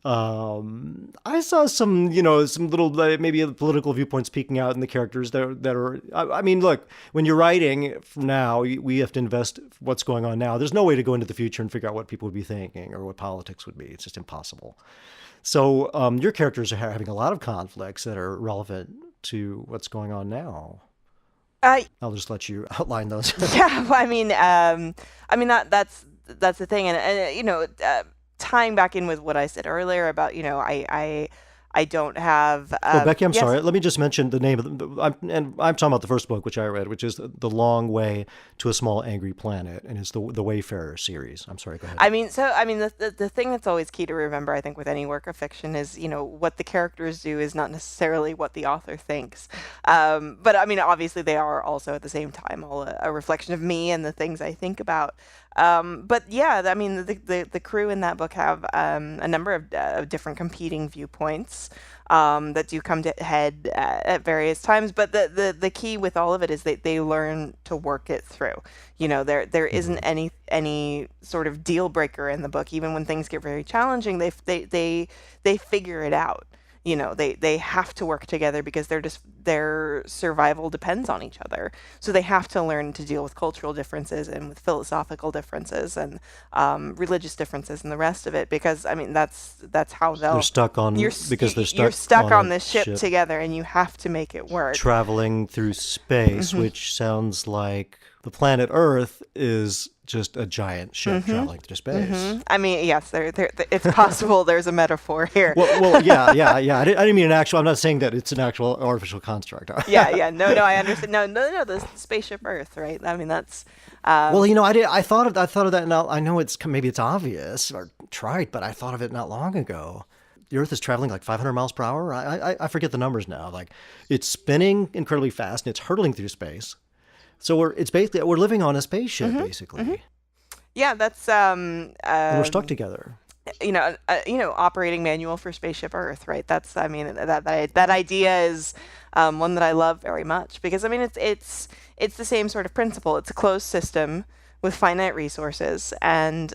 I saw some little maybe political viewpoints peeking out in the characters that are. I mean, look, when you're writing from now, we have to invest what's going on now. There's no way to go into the future and figure out what people would be thinking or what politics would be. It's just impossible. So your characters are having a lot of conflicts that are relevant to what's going on now. I'll just let you outline those. Yeah, well, I mean that's the thing, and tying back in with what I said earlier about, I don't have. Becky, I'm sorry. Let me just mention the name of I'm talking about the first book, which I read, which is The Long Way to a Small Angry Planet, and it's the Wayfarer series. I'm sorry. Go ahead. The thing that's always key to remember, I think, with any work of fiction is, what the characters do is not necessarily what the author thinks. But I mean, obviously, they are also at the same time all a reflection of me and the things I think about. But yeah, I mean, the crew in that book have a number of different competing viewpoints that do come to head at various times. But the key with all of it is that they learn to work it through. There isn't any sort of deal breaker in the book. Even when things get very challenging, they figure it out. They have to work together because their survival depends on each other. So they have to learn to deal with cultural differences and with philosophical differences and religious differences and the rest of it. Because I mean, that's how they're stuck on. You're stuck on this ship together, and you have to make it work. Traveling through space, which sounds like the planet Earth is just a giant ship traveling through space. I mean, yes, it's possible there's a metaphor here. Well, yeah. I didn't mean an actual. I'm not saying that it's an actual artificial construct. Yeah. No, I understand. No. The spaceship Earth, right? I mean, that's. Well, I thought of that. Now I know maybe it's obvious or trite, but I thought of it not long ago. The Earth is traveling like 500 miles per hour. I forget the numbers now. Like, it's spinning incredibly fast and it's hurtling through space. So we're living on a spaceship, basically. Yeah, that's. And we're stuck together. operating manual for Spaceship Earth, right? That's, I mean, that idea is one that I love very much because, I mean, it's the same sort of principle. It's a closed system with finite resources, and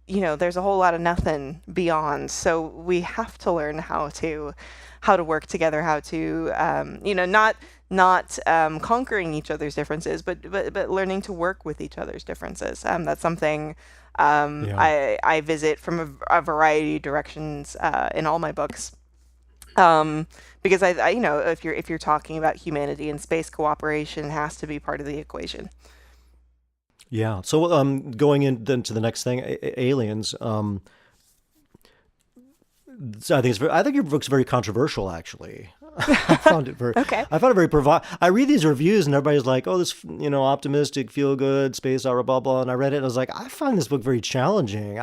there's a whole lot of nothing beyond. So we have to learn how to work together, how to not conquering each other's differences, but learning to work with each other's differences. That's something I visit from a variety of directions in all my books. Because I if you're talking about humanity and space, cooperation has to be part of the equation. Yeah. So going in then to the next thing, aliens. So I think your book's very controversial, actually. I found it very. Okay. I found it very I read these reviews and everybody's like, "Oh, this optimistic, feel good, space opera, blah blah." And I read it and I was like, I find this book very challenging.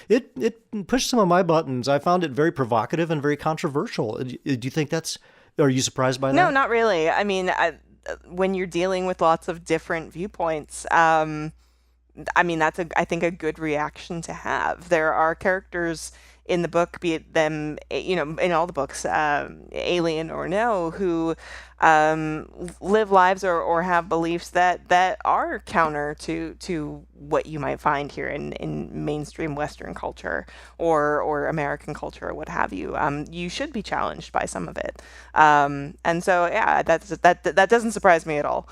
It pushed some of my buttons. I found it very provocative and very controversial. Do you think that's? Are you surprised by that? No, not really. I mean, when you're dealing with lots of different viewpoints, I mean, that's I think a good reaction to have. There are characters in the book, be it them, in all the books, alien or no, who live lives or have beliefs that are counter to what you might find here in mainstream Western culture or American culture or what have you. You should be challenged by some of it, and so yeah, that doesn't surprise me at all.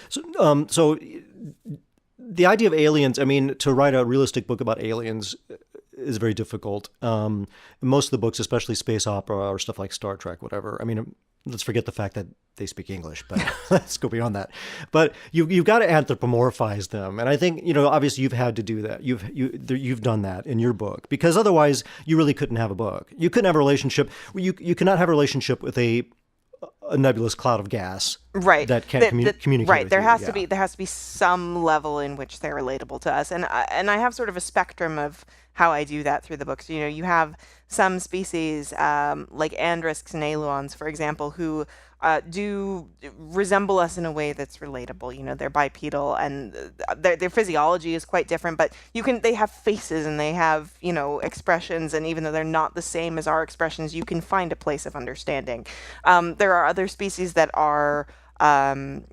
So the idea of aliens, I mean, to write a realistic book about aliens is very difficult. Most of the books, especially space opera or stuff like Star Trek, whatever. I mean, let's forget the fact that they speak English, but let's go beyond that. But you've got to anthropomorphize them, and I think obviously you've had to do that. You've done that in your book because otherwise you really couldn't have a book. You couldn't have a relationship. You cannot have a relationship with a nebulous cloud of gas, right? That can't communicate. Right. With there you. has to be some level in which they're relatable to us, and I have sort of a spectrum of how I do that through the books. You have some species like Andrisks and Aluons, for example, who do resemble us in a way that's relatable. They're bipedal and their physiology is quite different, but they have faces and they have, expressions, and even though they're not the same as our expressions, you can find a place of understanding. There are other species that are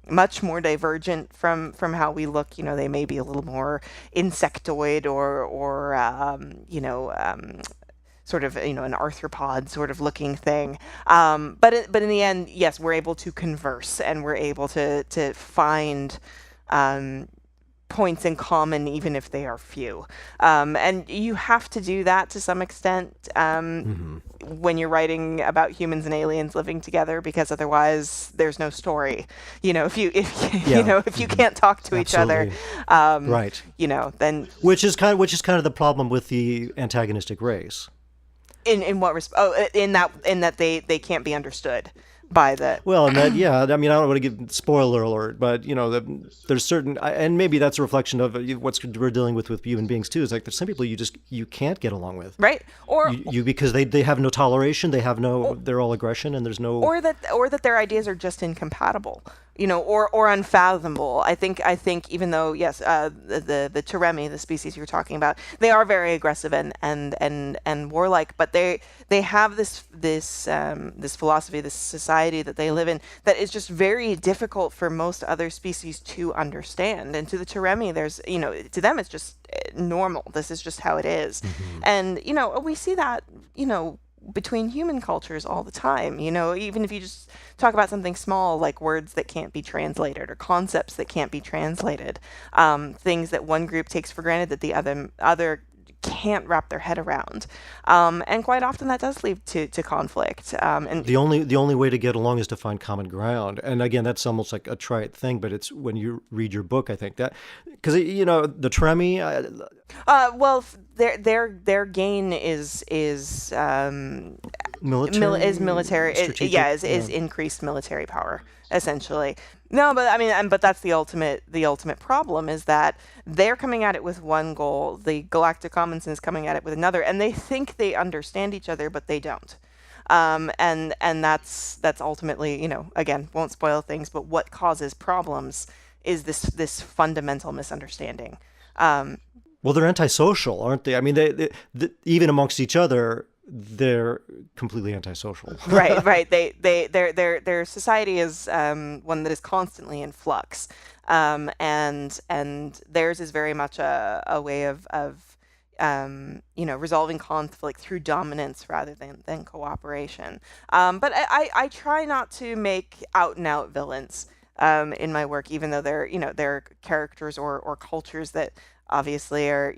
much more divergent from how we look. They may be a little more insectoid or sort of an arthropod sort of looking thing. But in the end, yes, we're able to converse and we're able to find points in common, even if they are few. And you have to do that to some extent when you're writing about humans and aliens living together, because otherwise there's no story. If you can't talk to each other, right? Then which is kind of the problem with the antagonistic race. In what respect? Oh, in that they can't be understood by the. Well, and that, yeah, I mean, I don't want to give spoiler alert, but there's certain, and maybe that's a reflection of what we're dealing with human beings too. Is like there's some people you can't get along with, right? Or because they have no toleration, they're all aggression, and there's no. Or that their ideas are just incompatible. Or unfathomable. I think even though yes, the Teremi, the species you're talking about, they are very aggressive and warlike, but they have this philosophy, this society that they live in that is just very difficult for most other species to understand. And to the Teremi, there's to them it's just normal. This is just how it is. Mm-hmm. And we see that between human cultures all the time. Even if you just talk about something small like words that can't be translated or concepts that can't be translated, things that one group takes for granted that the other can't wrap their head around, and quite often that does lead to conflict. And the only way to get along is to find common ground. And again, that's almost like a trite thing, but it's when you read your book, I think that because the Teremi. Well, their gain is military. Is military. Is increased military power essentially. No, but I mean, but that's the ultimate problem is that they're coming at it with one goal. The Galactic Commons is coming at it with another, and they think they understand each other, but they don't. And that's ultimately, again, won't spoil things, but what causes problems is this fundamental misunderstanding. Well, they're antisocial, aren't they? I mean, they even amongst each other, they're completely antisocial. Right. Their society is one that is constantly in flux, and theirs is very much a way of resolving conflict through dominance rather than cooperation. But I try not to make out and out villains in my work, even though they're characters or cultures that obviously are,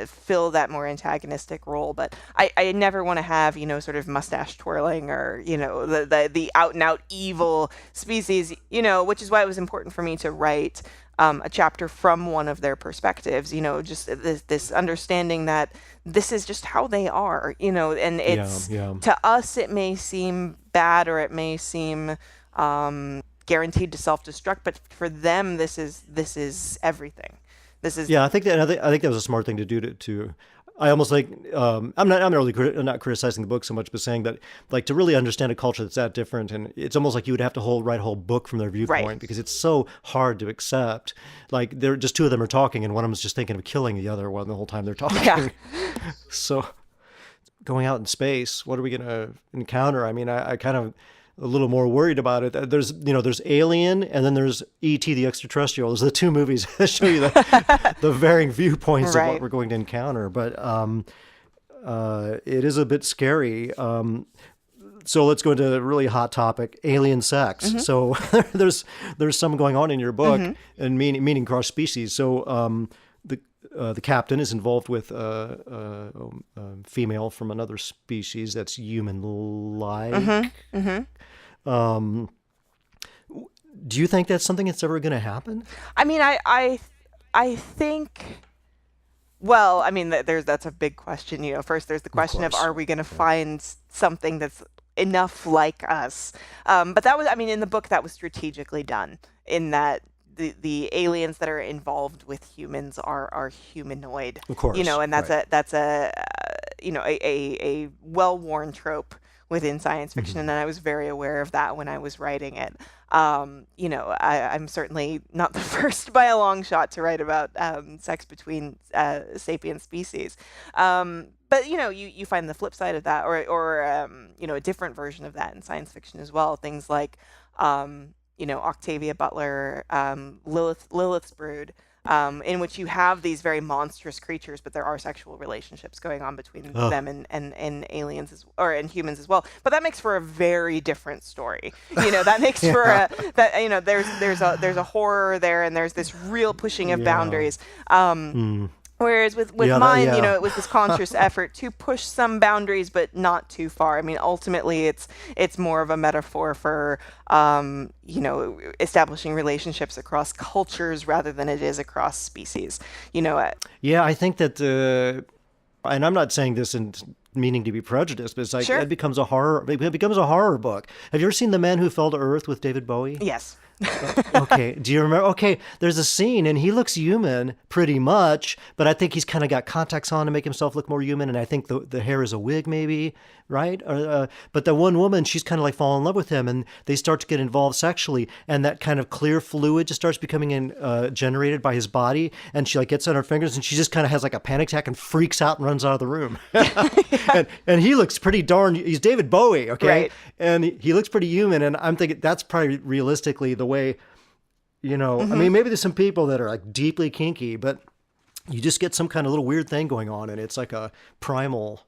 fill that more antagonistic role. But I never want to have, sort of mustache twirling or, the out and out evil species, which is why it was important for me to write a chapter from one of their perspectives, just this understanding that this is just how they are, and it's to us, it may seem bad or it may seem guaranteed to self-destruct, but for them, this is everything. This is I think that was a smart thing to do to I almost like I'm not criticizing the book so much, but saying that like to really understand a culture that's that different, and it's almost like you would have to write a whole book from their viewpoint because it's so hard to accept. Like they're just two of them are talking, and one of them is just thinking of killing the other one the whole time they're talking. Yeah. So going out in space, what are we gonna encounter? I mean, I kind of a little more worried about it. There's Alien, and then there's E.T. the Extraterrestrial. Those are the two movies that show you the varying viewpoints of what we're going to encounter. But it is a bit scary. So let's go into a really hot topic: alien sex. Mm-hmm. So there's some going on in your book, and meaning cross species. So the captain is involved with a female from another species that's human-like. Do you think that's something that's ever going to happen? I mean, I think. Well, I mean, that's a big question. First, there's the question of are we going to find something that's enough like us? But that was, I mean, in the book, that was strategically done in that. The aliens that are involved with humans are humanoid, of course, and that's a well-worn trope within science fiction, and I was very aware of that when I was writing it. I'm certainly not the first by a long shot to write about sex between sapient species. But you find the flip side of that, or a different version of that in science fiction as well. Things like Octavia Butler, Lilith's Brood, in which you have these very monstrous creatures, but there are sexual relationships going on between them and aliens and humans as well. But that makes for a very different story. That makes for there's a horror there, and there's this real pushing of boundaries. Whereas with mine, it was this conscious effort to push some boundaries, but not too far. I mean, ultimately, it's more of a metaphor for, establishing relationships across cultures rather than it is across species. I think that, and I'm not saying this in meaning to be prejudiced, but it's like it becomes a horror book. Have you ever seen The Man Who Fell to Earth with David Bowie? Yes. Okay. Do you remember? Okay. There's a scene and he looks human pretty much, but I think he's kind of got contacts on to make himself look more human. And I think the hair is a wig maybe, right? But the one woman, she's kind of like falling in love with him and they start to get involved sexually. And that kind of clear fluid just starts becoming generated by his body. And she like gets on her fingers and she just kind of has like a panic attack and freaks out and runs out of the room. and he looks pretty he's David Bowie. Okay. Right. And he looks pretty human. And I'm thinking that's probably realistically the way, I mean, maybe there's some people that are like deeply kinky, but you just get some kind of little weird thing going on and it's like a primal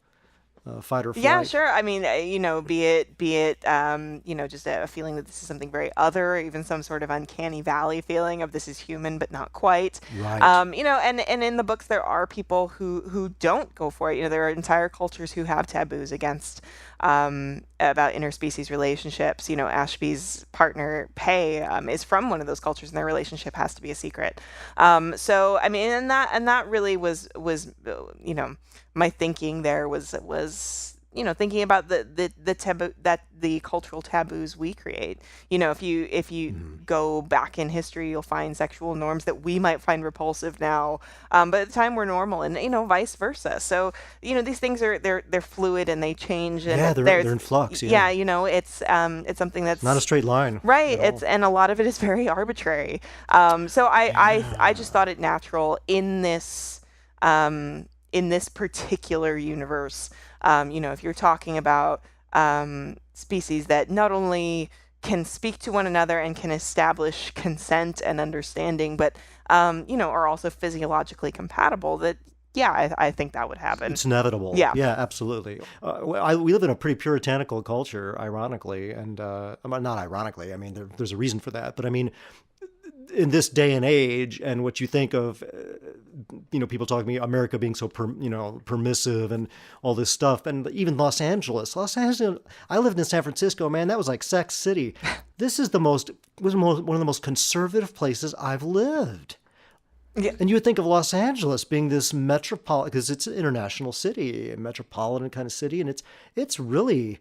fight or flight. Yeah, sure. I mean, be it, just a feeling that this is something very other, or even some sort of uncanny valley feeling of this is human, but not quite. Right. And in the books, there are people who don't go for it. There are entire cultures who have taboos against, about interspecies relationships. Ashby's partner, Pei, is from one of those cultures and their relationship has to be a secret. So, I mean, and that really was, my thinking there was thinking about the taboo, that the cultural taboos we create. If you go back in history, you'll find sexual norms that we might find repulsive now, but at the time were normal, and vice versa. So these things they're fluid and they change, and they're in flux. Yeah, it's something that's not a straight line. Right. And a lot of it is very arbitrary. So I just thought it natural in this in this particular universe, if you're talking about species that not only can speak to one another and can establish consent and understanding, but are also physiologically compatible, that I think that would happen. It's inevitable. Yeah. Yeah, absolutely. We live in a pretty puritanical culture, ironically, and not ironically. I mean, there's a reason for that. But I mean, in this day and age, and what you think of, people talking about America being so, permissive and all this stuff, and even Los Angeles. I lived in San Francisco, man. That was like Sex City. This is one of the most conservative places I've lived. Yeah. And you would think of Los Angeles being this metropolitan, because it's an international city, a metropolitan kind of city, and it's really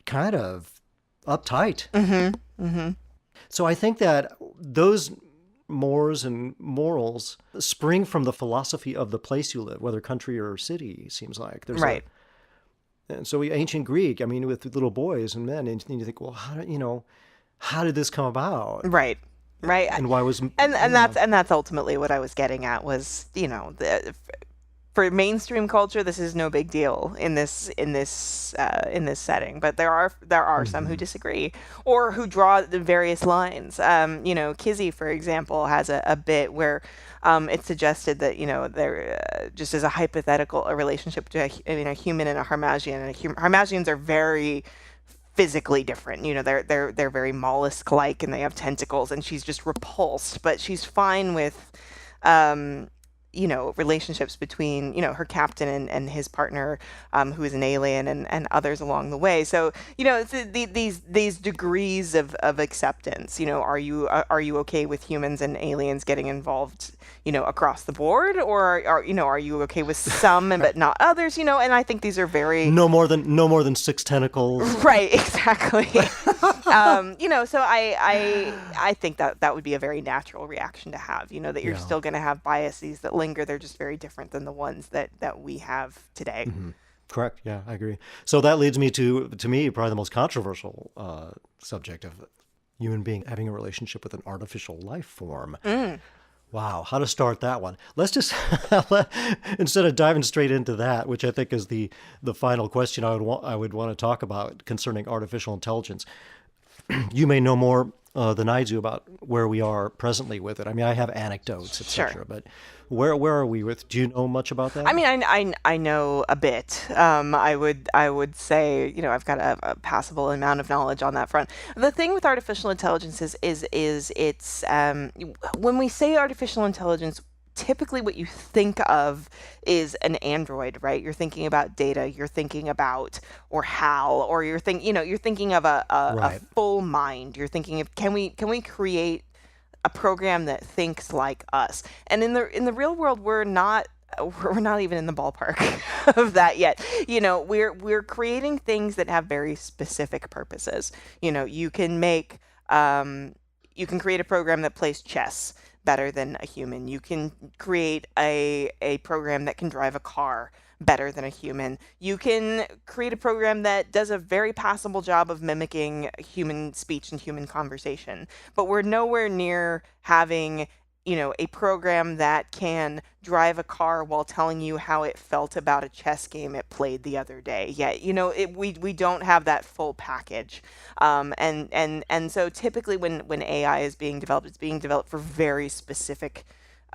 kind of uptight. Mm-hmm. Mm-hmm. So I think that those mores and morals spring from the philosophy of the place you live, whether country or city, seems like. Right. And so ancient Greek, I mean, with little boys and men, and you think, well, how did this come about? Right. Right. And why was that's ultimately what I was getting at was, for mainstream culture, this is no big deal in this setting. But there are some who disagree or who draw the various lines. Kizzy, for example, has a bit where it's suggested that there just as a hypothetical a relationship between a human and a Harmagian, and Harmagians are very physically different. They're very mollusk-like and they have tentacles, and she's just repulsed, but she's fine with relationships between her captain and his partner, who is an alien, and others along the way. So it's these degrees of acceptance. Are you okay with humans and aliens getting involved across the board, or are you okay with some but not others? And I think these are very no more than 6 tentacles. Right, exactly. So I think that would be a very natural reaction to have. That you're still going to have biases that linger. They're just very different than the ones that we have today. Mm-hmm. Correct. Yeah, I agree. So that leads me to me probably the most controversial subject of human being having a relationship with an artificial life form. Wow, how to start that one? Let's just instead of diving straight into that, which I think is the final question I would want to talk about concerning artificial intelligence. You may know more than I do about where we are presently with it. I mean, I have anecdotes, etc. Sure. But where are we with? Do you know much about that? I mean, I know a bit. I would say I've got a passable amount of knowledge on that front. The thing with artificial intelligence is it's when we say artificial intelligence, typically what you think of is an android, right? You're thinking about data, you're thinking about or HAL, or you're thinking of a full mind. You're thinking of can we create a program that thinks like us? And in the real world, we're not even in the ballpark of that yet. We're creating things that have very specific purposes. You can create a program that plays chess better than a human. You can create a program that can drive a car better than a human. You can create a program that does a very passable job of mimicking human speech and human conversation. But we're nowhere near having a program that can drive a car while telling you how it felt about a chess game it played the other day. We don't have that full package. And so typically when AI is being developed, it's being developed for very specific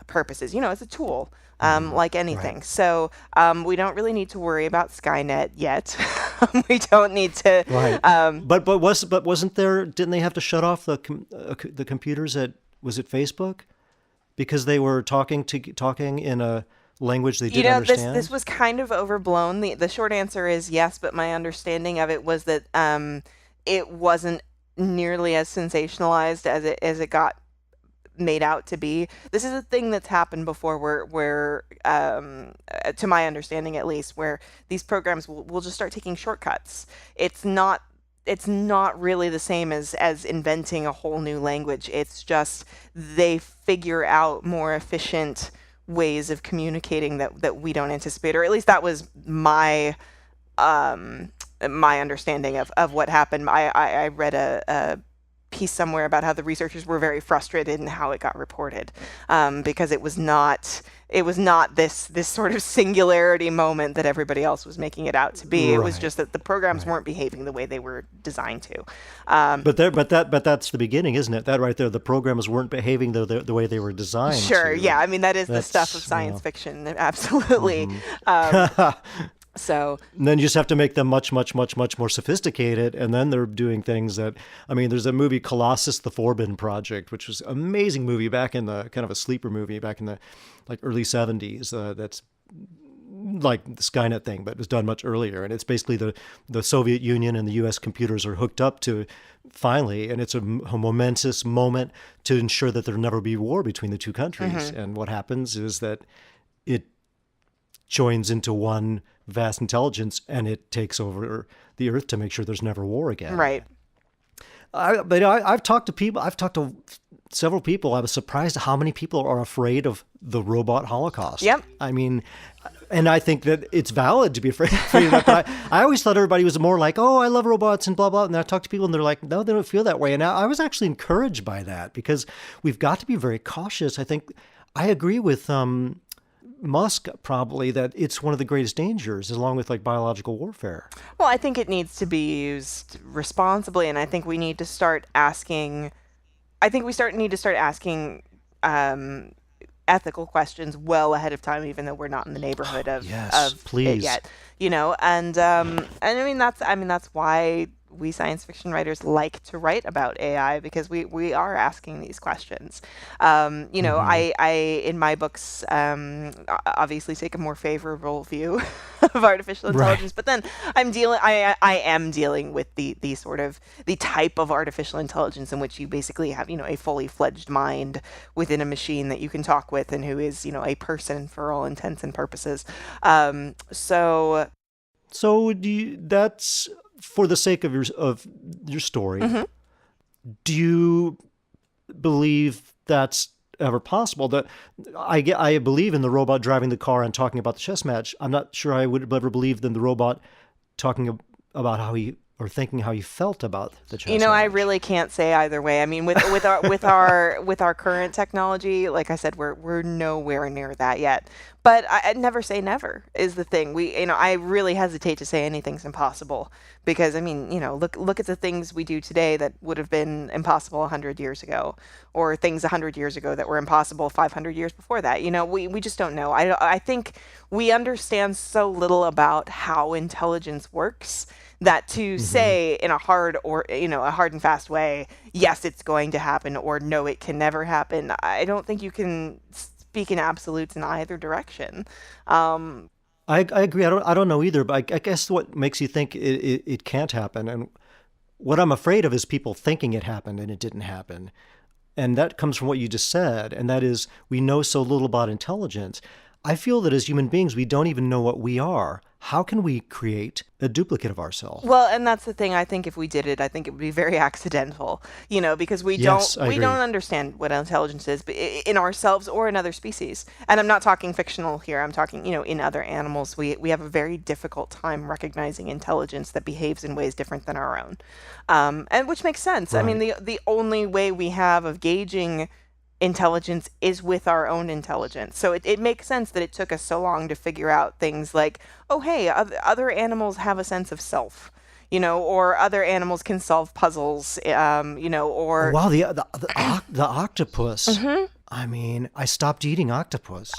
purposes. It's a tool, like anything. Right. So we don't really need to worry about Skynet yet. We don't need to. Right. But wasn't there? Didn't they have to shut off the computers at, was it Facebook? Because they were talking in a language they didn't understand? This was kind of overblown. The short answer is yes, but my understanding of it was that it wasn't nearly as sensationalized as it got made out to be. This is a thing that's happened before where to my understanding at least, where these programs will just start taking shortcuts. It's not really the same as inventing a whole new language. It's just they figure out more efficient ways of communicating that we don't anticipate, or at least that was my understanding of what happened. I read a piece somewhere about how the researchers were very frustrated in how it got reported, because it was not this sort of singularity moment that everybody else was making it out to be. It was just that the programs weren't behaving the way they were designed to. But that's the beginning, isn't it? That right there, the programs weren't behaving the way they were designed. Sure, to. yeah. I mean, that is the stuff of science fiction, absolutely. So and then you just have to make them much, much, much, much more sophisticated. And then they're doing things that, I mean, there's a movie, Colossus, the Forbidden Project, which was an amazing movie back in the kind of a sleeper movie back in the like early 70s. That's like the Skynet thing, but it was done much earlier. And it's basically the Soviet Union and the U.S. computers are hooked up to finally, and it's a momentous moment to ensure that there'll never be war between the two countries. And what happens is that it joins into one vast intelligence and it takes over the earth to make sure there's never war again. Right. I've talked to people. I've talked to several people. I was surprised at how many people are afraid of the robot holocaust. Yep. I mean, and I think that it's valid to be afraid of that. But I always thought everybody was more like, oh, I love robots and blah, blah. And I talk to people and they're like, no, they don't feel that way. And I was actually encouraged by that because we've got to be very cautious. I think I agree with Musk probably that it's one of the greatest dangers, along with like biological warfare. Well, I think it needs to be used responsibly, and I think we need to start asking. I think we need to start asking ethical questions well ahead of time, even though we're not in the neighborhood of please. It yet. You know, and I mean that's why we science fiction writers like to write about AI, because we are asking these questions. You know, I in my books obviously take a more favorable view of artificial intelligence, but then I am dealing with the sort of the type of artificial intelligence in which you basically have, you know, a fully fledged mind within a machine that you can talk with and who is, you know, a person for all intents and purposes. So that's for the sake of your story. Do you believe that's ever possible? That I believe in the robot driving the car and talking about the chess match. I'm not sure I would ever believe in the robot talking about how he or thinking how he felt about the chess match. I really can't say either way. I mean, with our current technology, like I said, we're nowhere near that yet. But I'd never say never is the thing. I really hesitate to say anything's impossible because, I mean, look at the things we do today that would have been impossible 100 years ago, or things 100 years ago that were impossible 500 years before that. We just don't know. I think we understand so little about how intelligence works that to say in a hard and fast way, yes, it's going to happen, or no, it can never happen. I don't think you can speak in absolutes in either direction. I agree. I don't know either, but I guess what makes you think it can't happen, and what I'm afraid of is people thinking it happened and it didn't happen. And that comes from what you just said, and that is we know so little about intelligence. I feel that as human beings, we don't even know what we are. How can we create a duplicate of ourselves? Well, and that's the thing. I think if we did it, I think it would be very accidental, because we don't understand what intelligence is in ourselves or in other species. And I'm not talking fictional here. I'm talking, in other animals. We have a very difficult time recognizing intelligence that behaves in ways different than our own. And which makes sense. Right. I mean, the only way we have of gauging intelligence is with our own intelligence. So it makes sense that it took us so long to figure out things like, oh, hey, other animals have a sense of self, or other animals can solve puzzles, or... Oh, wow, the octopus. I mean, I stopped eating octopus.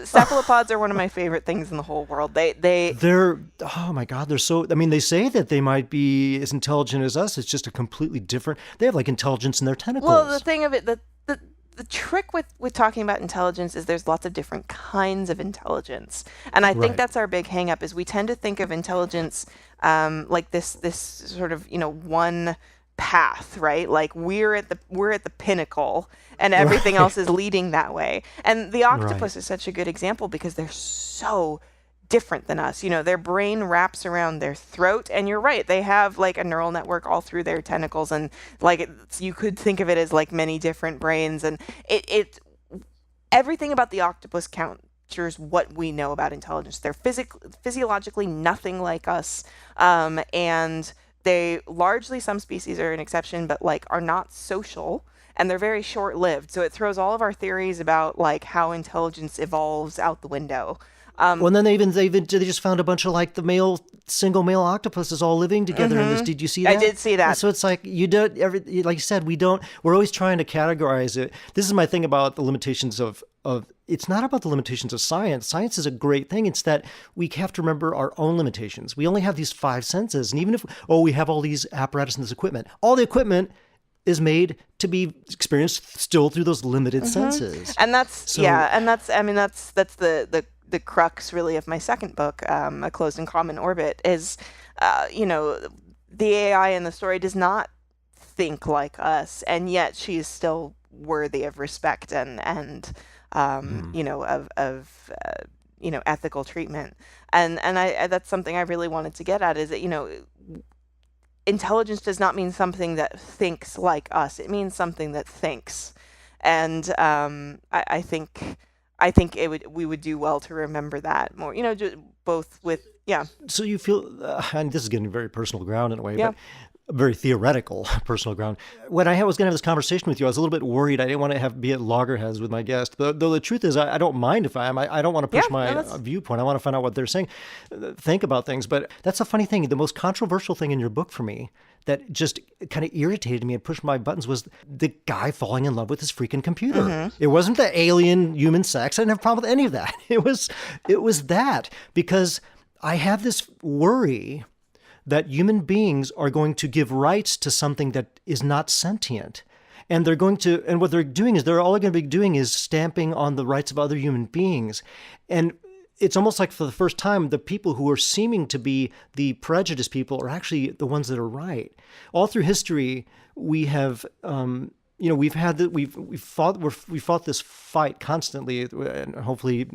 Cephalopods are one of my favorite things in the whole world. They're, oh my God, they're so, I mean, they say that they might be as intelligent as us. It's just a completely different, they have like intelligence in their tentacles. Well, the thing of it, the trick with talking about intelligence is there's lots of different kinds of intelligence. And I think that's our big hang up is we tend to think of intelligence like this sort of, one path, right? Like we're at the pinnacle and everything else is leading that way. And the octopus is such a good example because they're so different than us. Their brain wraps around their throat, and you're right, they have like a neural network all through their tentacles, and like you could think of it as like many different brains, and it everything about the octopus captures what we know about intelligence. They're physiologically nothing like us, and they largely, some species are an exception, but like are not social, and they're very short-lived. So it throws all of our theories about like how intelligence evolves out the window. Well, and then they just found a bunch of like the single male octopuses all living together in this. Did you see that? I did see that. And so it's like like you said, we're always trying to categorize it. This is my thing about the limitations of it's not about the limitations of science. Science is a great thing. It's that we have to remember our own limitations. We only have these 5 senses. And even if, we have all these apparatus and this equipment, all the equipment is made to be experienced still through those limited senses. And that's the crux really of my second book, A Closed and Common Orbit, is, the AI in the story does not think like us, and yet she is still worthy of respect and ethical treatment. And I that's something I really wanted to get at, is that, intelligence does not mean something that thinks like us. It means something that thinks. And I think we would do well to remember that more, just both with, yeah. So you feel, and this is getting very personal ground in a way, but very theoretical personal ground. When I was going to have this conversation with you, I was a little bit worried. I didn't want to be at loggerheads with my guest. Though the truth is, I don't mind if I am. I don't want to push my viewpoint. I want to find out what they're saying, think about things. But that's a funny thing. The most controversial thing in your book for me that just kind of irritated me and pushed my buttons was the guy falling in love with his freaking computer. It wasn't the alien human sex. I didn't have a problem with any of that. It was that, because I have this worry that human beings are going to give rights to something that is not sentient. And what they're doing is all they're going to be doing is stamping on the rights of other human beings. And it's almost like for the first time, the people who are seeming to be the prejudiced people are actually the ones that are right. All through history, we have, we've fought this fight constantly, and hopefully,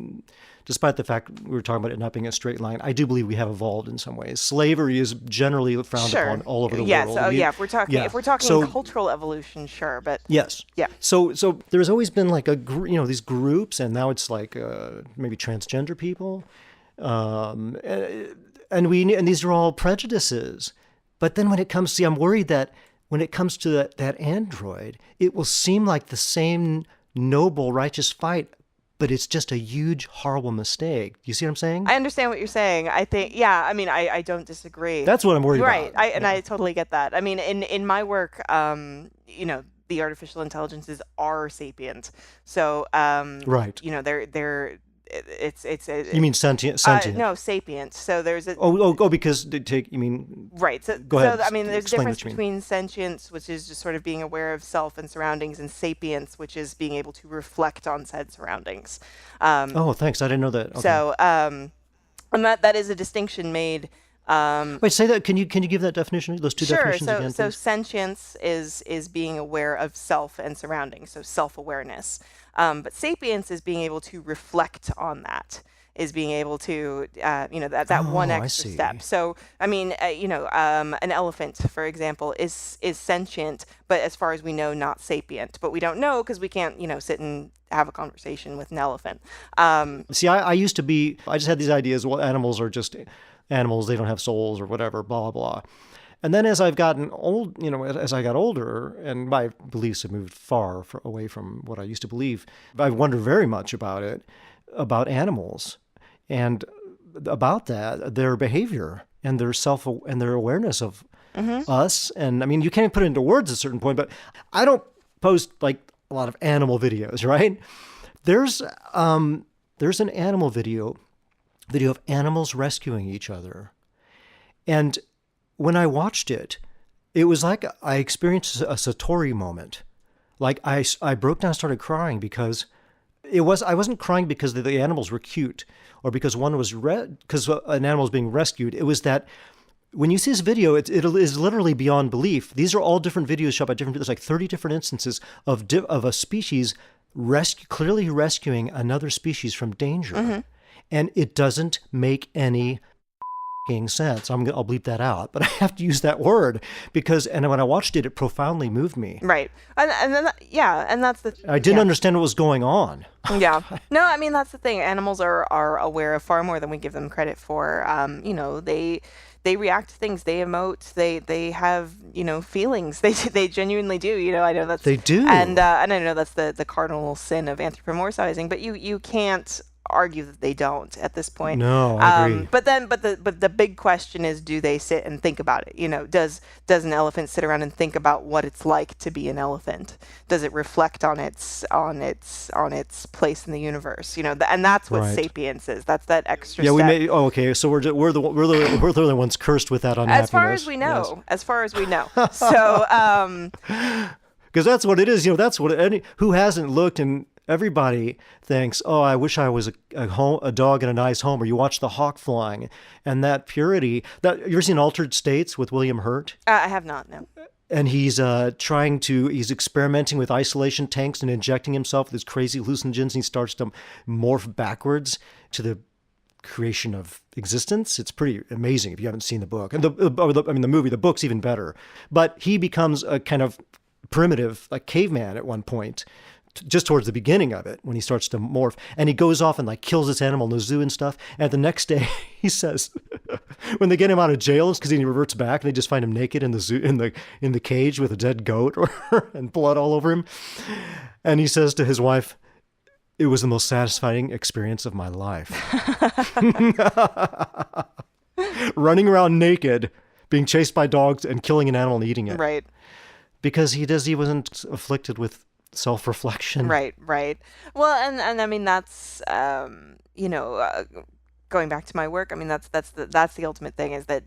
despite the fact we were talking about it not being a straight line, I do believe we have evolved in some ways. Slavery is generally frowned upon all over the world. If we're talking cultural evolution, sure, but yes, yeah. So there's always been like these groups, and now it's like maybe transgender people, and these are all prejudices. But then when it comes I'm worried that when it comes to that android, it will seem like the same noble, righteous fight, but it's just a huge, horrible mistake. You see what I'm saying? I understand what you're saying. I think, I don't disagree. That's what I'm worried about. Right, I totally get that. I mean, in my work, the artificial intelligences are sapient. So, right. They're you mean sentient? No, sapient. So there's a because they take, you mean right. So go ahead. So I mean, there's a difference between sentience, which is just sort of being aware of self and surroundings, and sapience, which is being able to reflect on said surroundings. Thanks. I didn't know that. Okay. So and that is a distinction made. Wait, say that. Can you give that definition? Those two definitions again, please? So sentience is being aware of self and surroundings, so self-awareness. But sapience is being able to reflect on that, is being able to, that one extra step. So, I mean, an elephant, for example, is sentient, but as far as we know, not sapient. But we don't know because we can't, sit and have a conversation with an elephant. See, I just had these ideas, well, animals are just animals, they don't have souls or whatever, blah, blah. And then as I've gotten old, as I got older, and my beliefs have moved far away from what I used to believe, I wonder very much about animals, and about their behavior and their and their awareness of us. And I mean, you can't put it into words at a certain point, but I don't post like a lot of animal videos, right? There's an animal video of animals rescuing each other. And when I watched it, it was like I experienced a Satori moment. Like I broke down and started crying because I wasn't crying because the animals were cute or because because an animal was being rescued. It was that when you see this video, it is literally beyond belief. These are all different videos shot by different people. There's like 30 different instances of a species clearly rescuing another species from danger. And it doesn't make any sense. I'll bleep that out, but I have to use that word and when I watched it, it profoundly moved me. Right. And then, and that's the... I didn't understand what was going on. Yeah. No, I mean, that's the thing. Animals are aware of far more than we give them credit for. they react to things, they emote, they have, feelings. They genuinely do. I know that's They do. And I know that's the cardinal sin of anthropomorphizing, but you can't argue that they don't at this point. No, I agree. But the big question is, do they sit and think about it? Does an elephant sit around and think about what it's like to be an elephant? Does it reflect on its place in the universe? And that's what Right. sapience is. That's that extra Yeah, step. we may. Oh, okay. So we're the only ones cursed with that unhappiness. As far as we know. As far as we know. So because that's what it is. That's what who hasn't looked, and everybody thinks, oh, I wish I was a dog in a nice home. Or you watch the hawk flying, and that purity. That you ever seen Altered States with William Hurt? I have not. No. And he's he's experimenting with isolation tanks and injecting himself with his crazy hallucinogens. And he starts to morph backwards to the creation of existence. It's pretty amazing if you haven't seen the book. And the movie, the book's even better. But he becomes a kind of primitive, like caveman at one point, just towards the beginning of it, when he starts to morph, and he goes off and kills this animal in the zoo and stuff. And the next day he says, when they get him out of jail, it's because he reverts back and they just find him naked in the zoo, in the cage with a dead goat and blood all over him. And he says to his wife, "It was the most satisfying experience of my life." Running around naked, being chased by dogs and killing an animal and eating it. Right. Because he wasn't afflicted with self-reflection. Right. Well, and I mean, that's, going back to my work, I mean, that's the ultimate thing, is that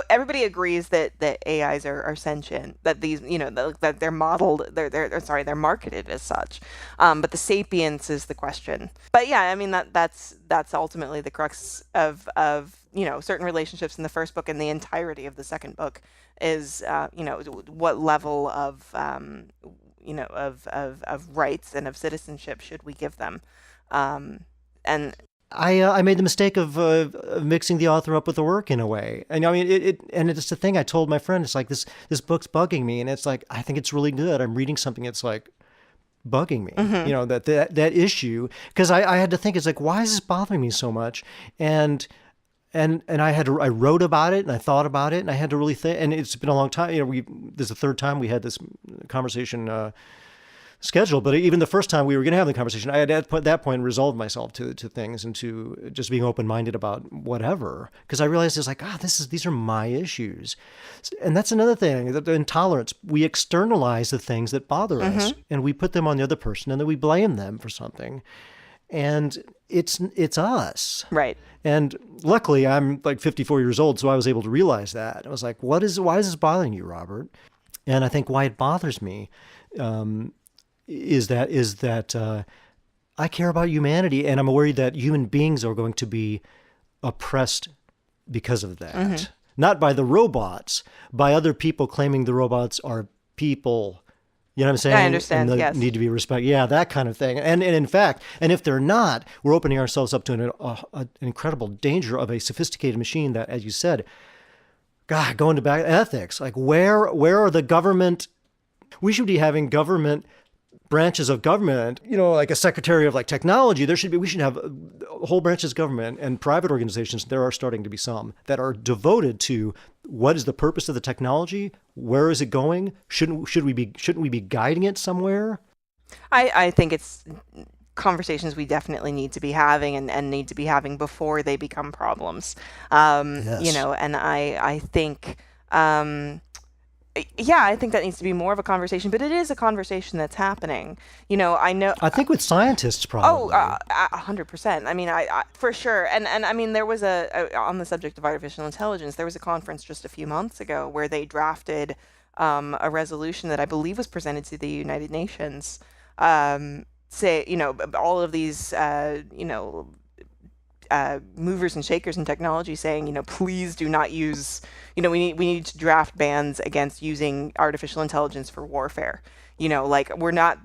everybody agrees that AIs are sentient, that these, that they're modeled, they're marketed as such. But the sapience is the question. But yeah, I mean, that's ultimately the crux of certain relationships in the first book and the entirety of the second book is, what level of, of rights and of citizenship should we give them? And I made the mistake of mixing the author up with the work in a way, and I mean it's the thing I told my friend. It's like this book's bugging me, and it's like I think it's really good. I'm reading something that's like bugging me, Mm-hmm. that issue, because I had to think, it's like, why is this bothering me so much? And I wrote about it and I thought about it and I had to really think, and it's been a long time. This is the third time we had this conversation scheduled, but even the first time we were going to have the conversation, I had at that point resolved myself to things and to just being open-minded about whatever, because I realized it's like, these are my issues. And that's another thing, the intolerance. We externalize the things that bother us and we put them on the other person, and then we blame them for something. And it's us. right. And luckily, I'm like 54 years old, so I was able to realize that. I was like, why is this bothering you, Robert? And I think why it bothers me is that I care about humanity, and I'm worried that human beings are going to be oppressed because of that. Not by the robots, by other people claiming the robots are people. You know what I'm saying? I understand, And they yes. need to be respected. Yeah, that kind of thing. And in fact, and if they're not, we're opening ourselves up to an incredible danger of a sophisticated machine that, as you said, God, going to back ethics, like where are the government? We should be having government branches of government, like a secretary of technology. We should have whole branches of government and private organizations. There are starting to be some that are devoted to what is the purpose of the technology? Where is it going? Shouldn't we be guiding it somewhere? I think it's conversations we definitely need to be having and need to be having before they become problems. Yes. And I think, I think that needs to be more of a conversation, but it is a conversation that's happening. I know. I think with scientists, probably. 100%. I mean, I for sure. And I mean, there was on the subject of artificial intelligence, there was a conference just a few months ago where they drafted a resolution that I believe was presented to the United Nations. Say, all of these, movers and shakers in technology saying, please do not use, we need to draft bans against using artificial intelligence for warfare. We're not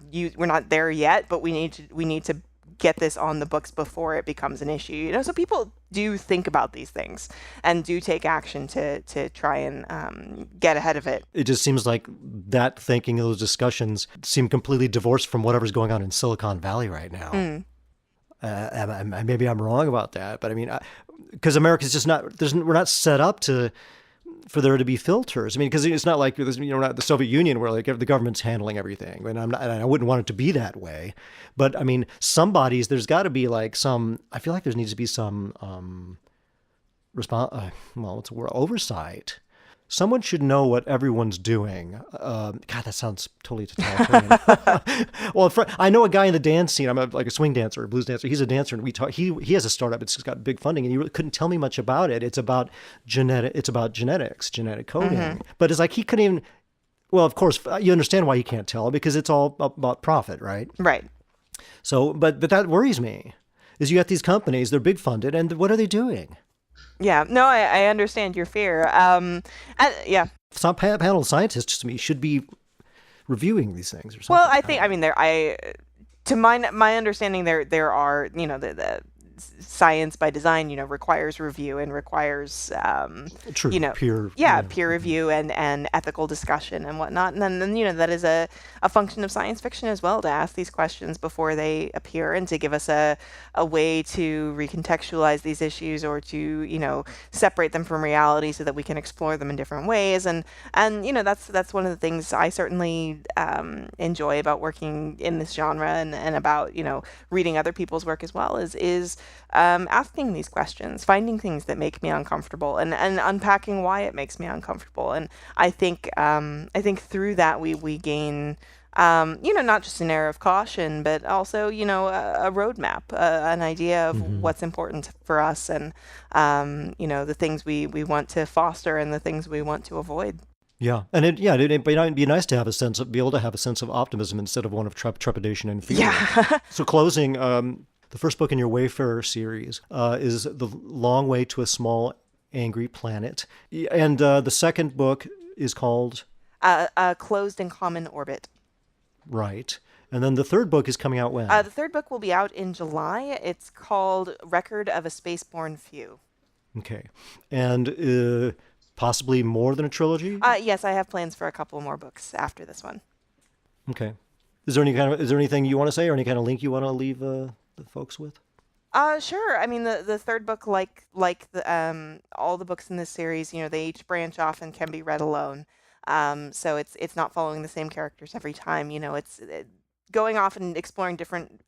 there yet, but we need to get this on the books before it becomes an issue. So people do think about these things and do take action to try and get ahead of it. It just seems like that thinking, those discussions seem completely divorced from whatever's going on in Silicon Valley right now. Maybe I'm wrong about that, but I mean, because America's just not, we're not set up for there to be filters. I mean, because it's not like, not the Soviet Union where like the government's handling everything. And I wouldn't want it to be that way. But I mean, there's got to be like I feel like there needs to be some oversight. Someone should know what everyone's doing. God, that sounds totally totalitarian. Well, I know a guy in the dance scene. I'm like a swing dancer, a blues dancer. He's a dancer, and we talk. He has a startup. It's got big funding, and he really couldn't tell me much about it. It's about genetics, genetic coding. Mm-hmm. But it's like he couldn't even. Well, of course, you understand why he can't tell, because it's all about profit, right? Right. So, but that worries me. Is you got these companies, they're big funded, and what are they doing? Yeah, no, I understand your fear. Yeah. Some panel of scientists to me should be reviewing these things or something. Well, I think, to my understanding, there are, the science by design, requires review and requires, True. Peer review and ethical discussion and whatnot. And then that is a function of science fiction as well, to ask these questions before they appear and to give us a way to recontextualize these issues or to, separate them from reality so that we can explore them in different ways. And that's one of the things I certainly enjoy about working in this genre and about, reading other people's work as well is asking these questions, finding things that make me uncomfortable, and unpacking why it makes me uncomfortable. And I think through that we gain, not just an air of caution, but also, a roadmap, an idea of mm-hmm. what's important for us, and the things we want to foster and the things we want to avoid. Yeah, and it'd be nice to be able to have a sense of optimism instead of one of trepidation and fear. Yeah. So closing. The first book in your Wayfarer series is The Long Way to a Small Angry Planet. And the second book is called? Closed in Common Orbit. Right. And then the third book is coming out when? The third book will be out in July. It's called Record of a Spaceborne Few. Okay. And possibly more than a trilogy? Yes, I have plans for a couple more books after this one. Okay. Is there anything you want to say, or any kind of link you want to leave the folks with? Sure. I mean, the third book, like the all the books in this series, they each branch off and can be read alone. So it's not following the same characters every time. It's going off and exploring different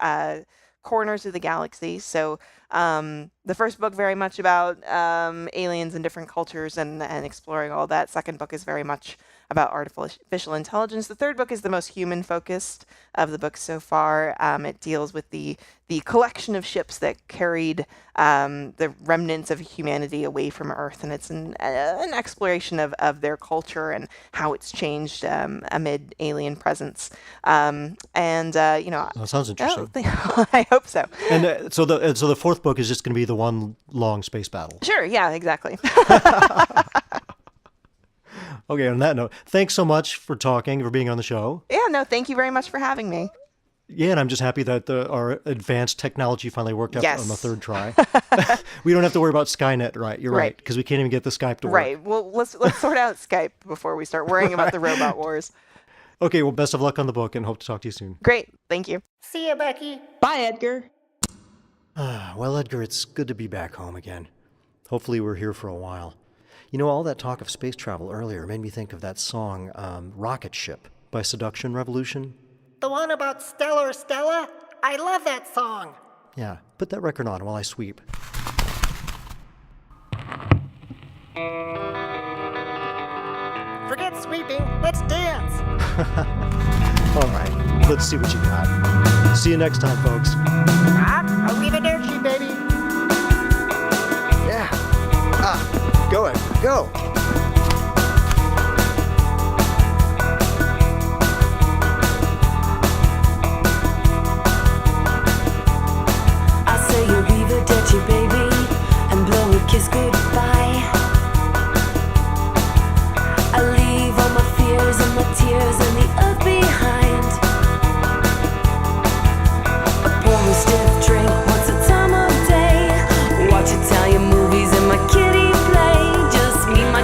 corners of the galaxy. So the first book very much about aliens and different cultures and exploring all that. Second book is very much about artificial intelligence. The third book is the most human-focused of the books so far. It deals with the collection of ships that carried the remnants of humanity away from Earth, and it's an exploration of their culture and how it's changed amid alien presence. That sounds interesting. I hope so. And so the fourth book is just going to be the one long space battle. Sure. Yeah. Exactly. Okay, on that note, thanks so much for being on the show. Yeah, no, thank you very much for having me. Yeah, and I'm just happy that our advanced technology finally worked out on the third try. We don't have to worry about Skynet, right? You're right, because we can't even get the Skype to work. Right. Well, let's sort out Skype before we start worrying about the robot wars. Okay, well, best of luck on the book, and hope to talk to you soon. Great. Thank you. See you, Becky. Bye, Edgar. Well, Edgar, it's good to be back home again. Hopefully we're here for a while. All that talk of space travel earlier made me think of that song, Rocketship, by Seduction Revolution. The one about Stellar Stella? I love that song. Yeah, put that record on while I sweep. Forget sweeping, let's dance. All right, let's see what you got. See you next time, folks. Arrivederci, baby. Yeah. Go, Edgar, go. I say arrivederci, baby, and blow a kiss goodbye. I leave all my fears and my tears and the earth behind. I pour a stiff drink, what's the time of day? Watch Italian movies and my kitty play. Just me, my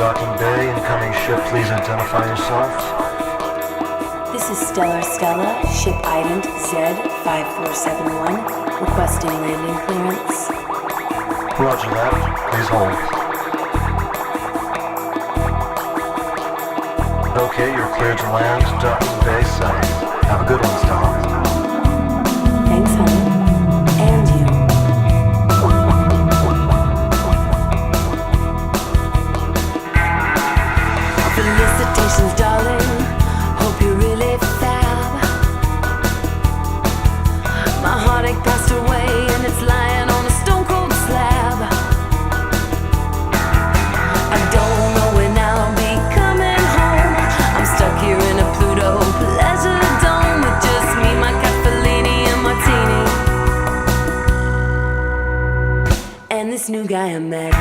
docking bay, incoming ship, please identify yourself. This is Stellar Stella, ship ident Z5471, requesting landing clearance. Roger that. Please hold. Okay, you're cleared to land. Docking bay 7. Have a good one, Stella. Thanks, honey. And you. Felicitations, darling. Hope you're really fab. My heartache passed away and it's lying on a stone cold slab. I don't know when I'll be coming home. I'm stuck here in a Pluto pleasure dome with just me, my cat Fellini and Martini, and this new guy I met.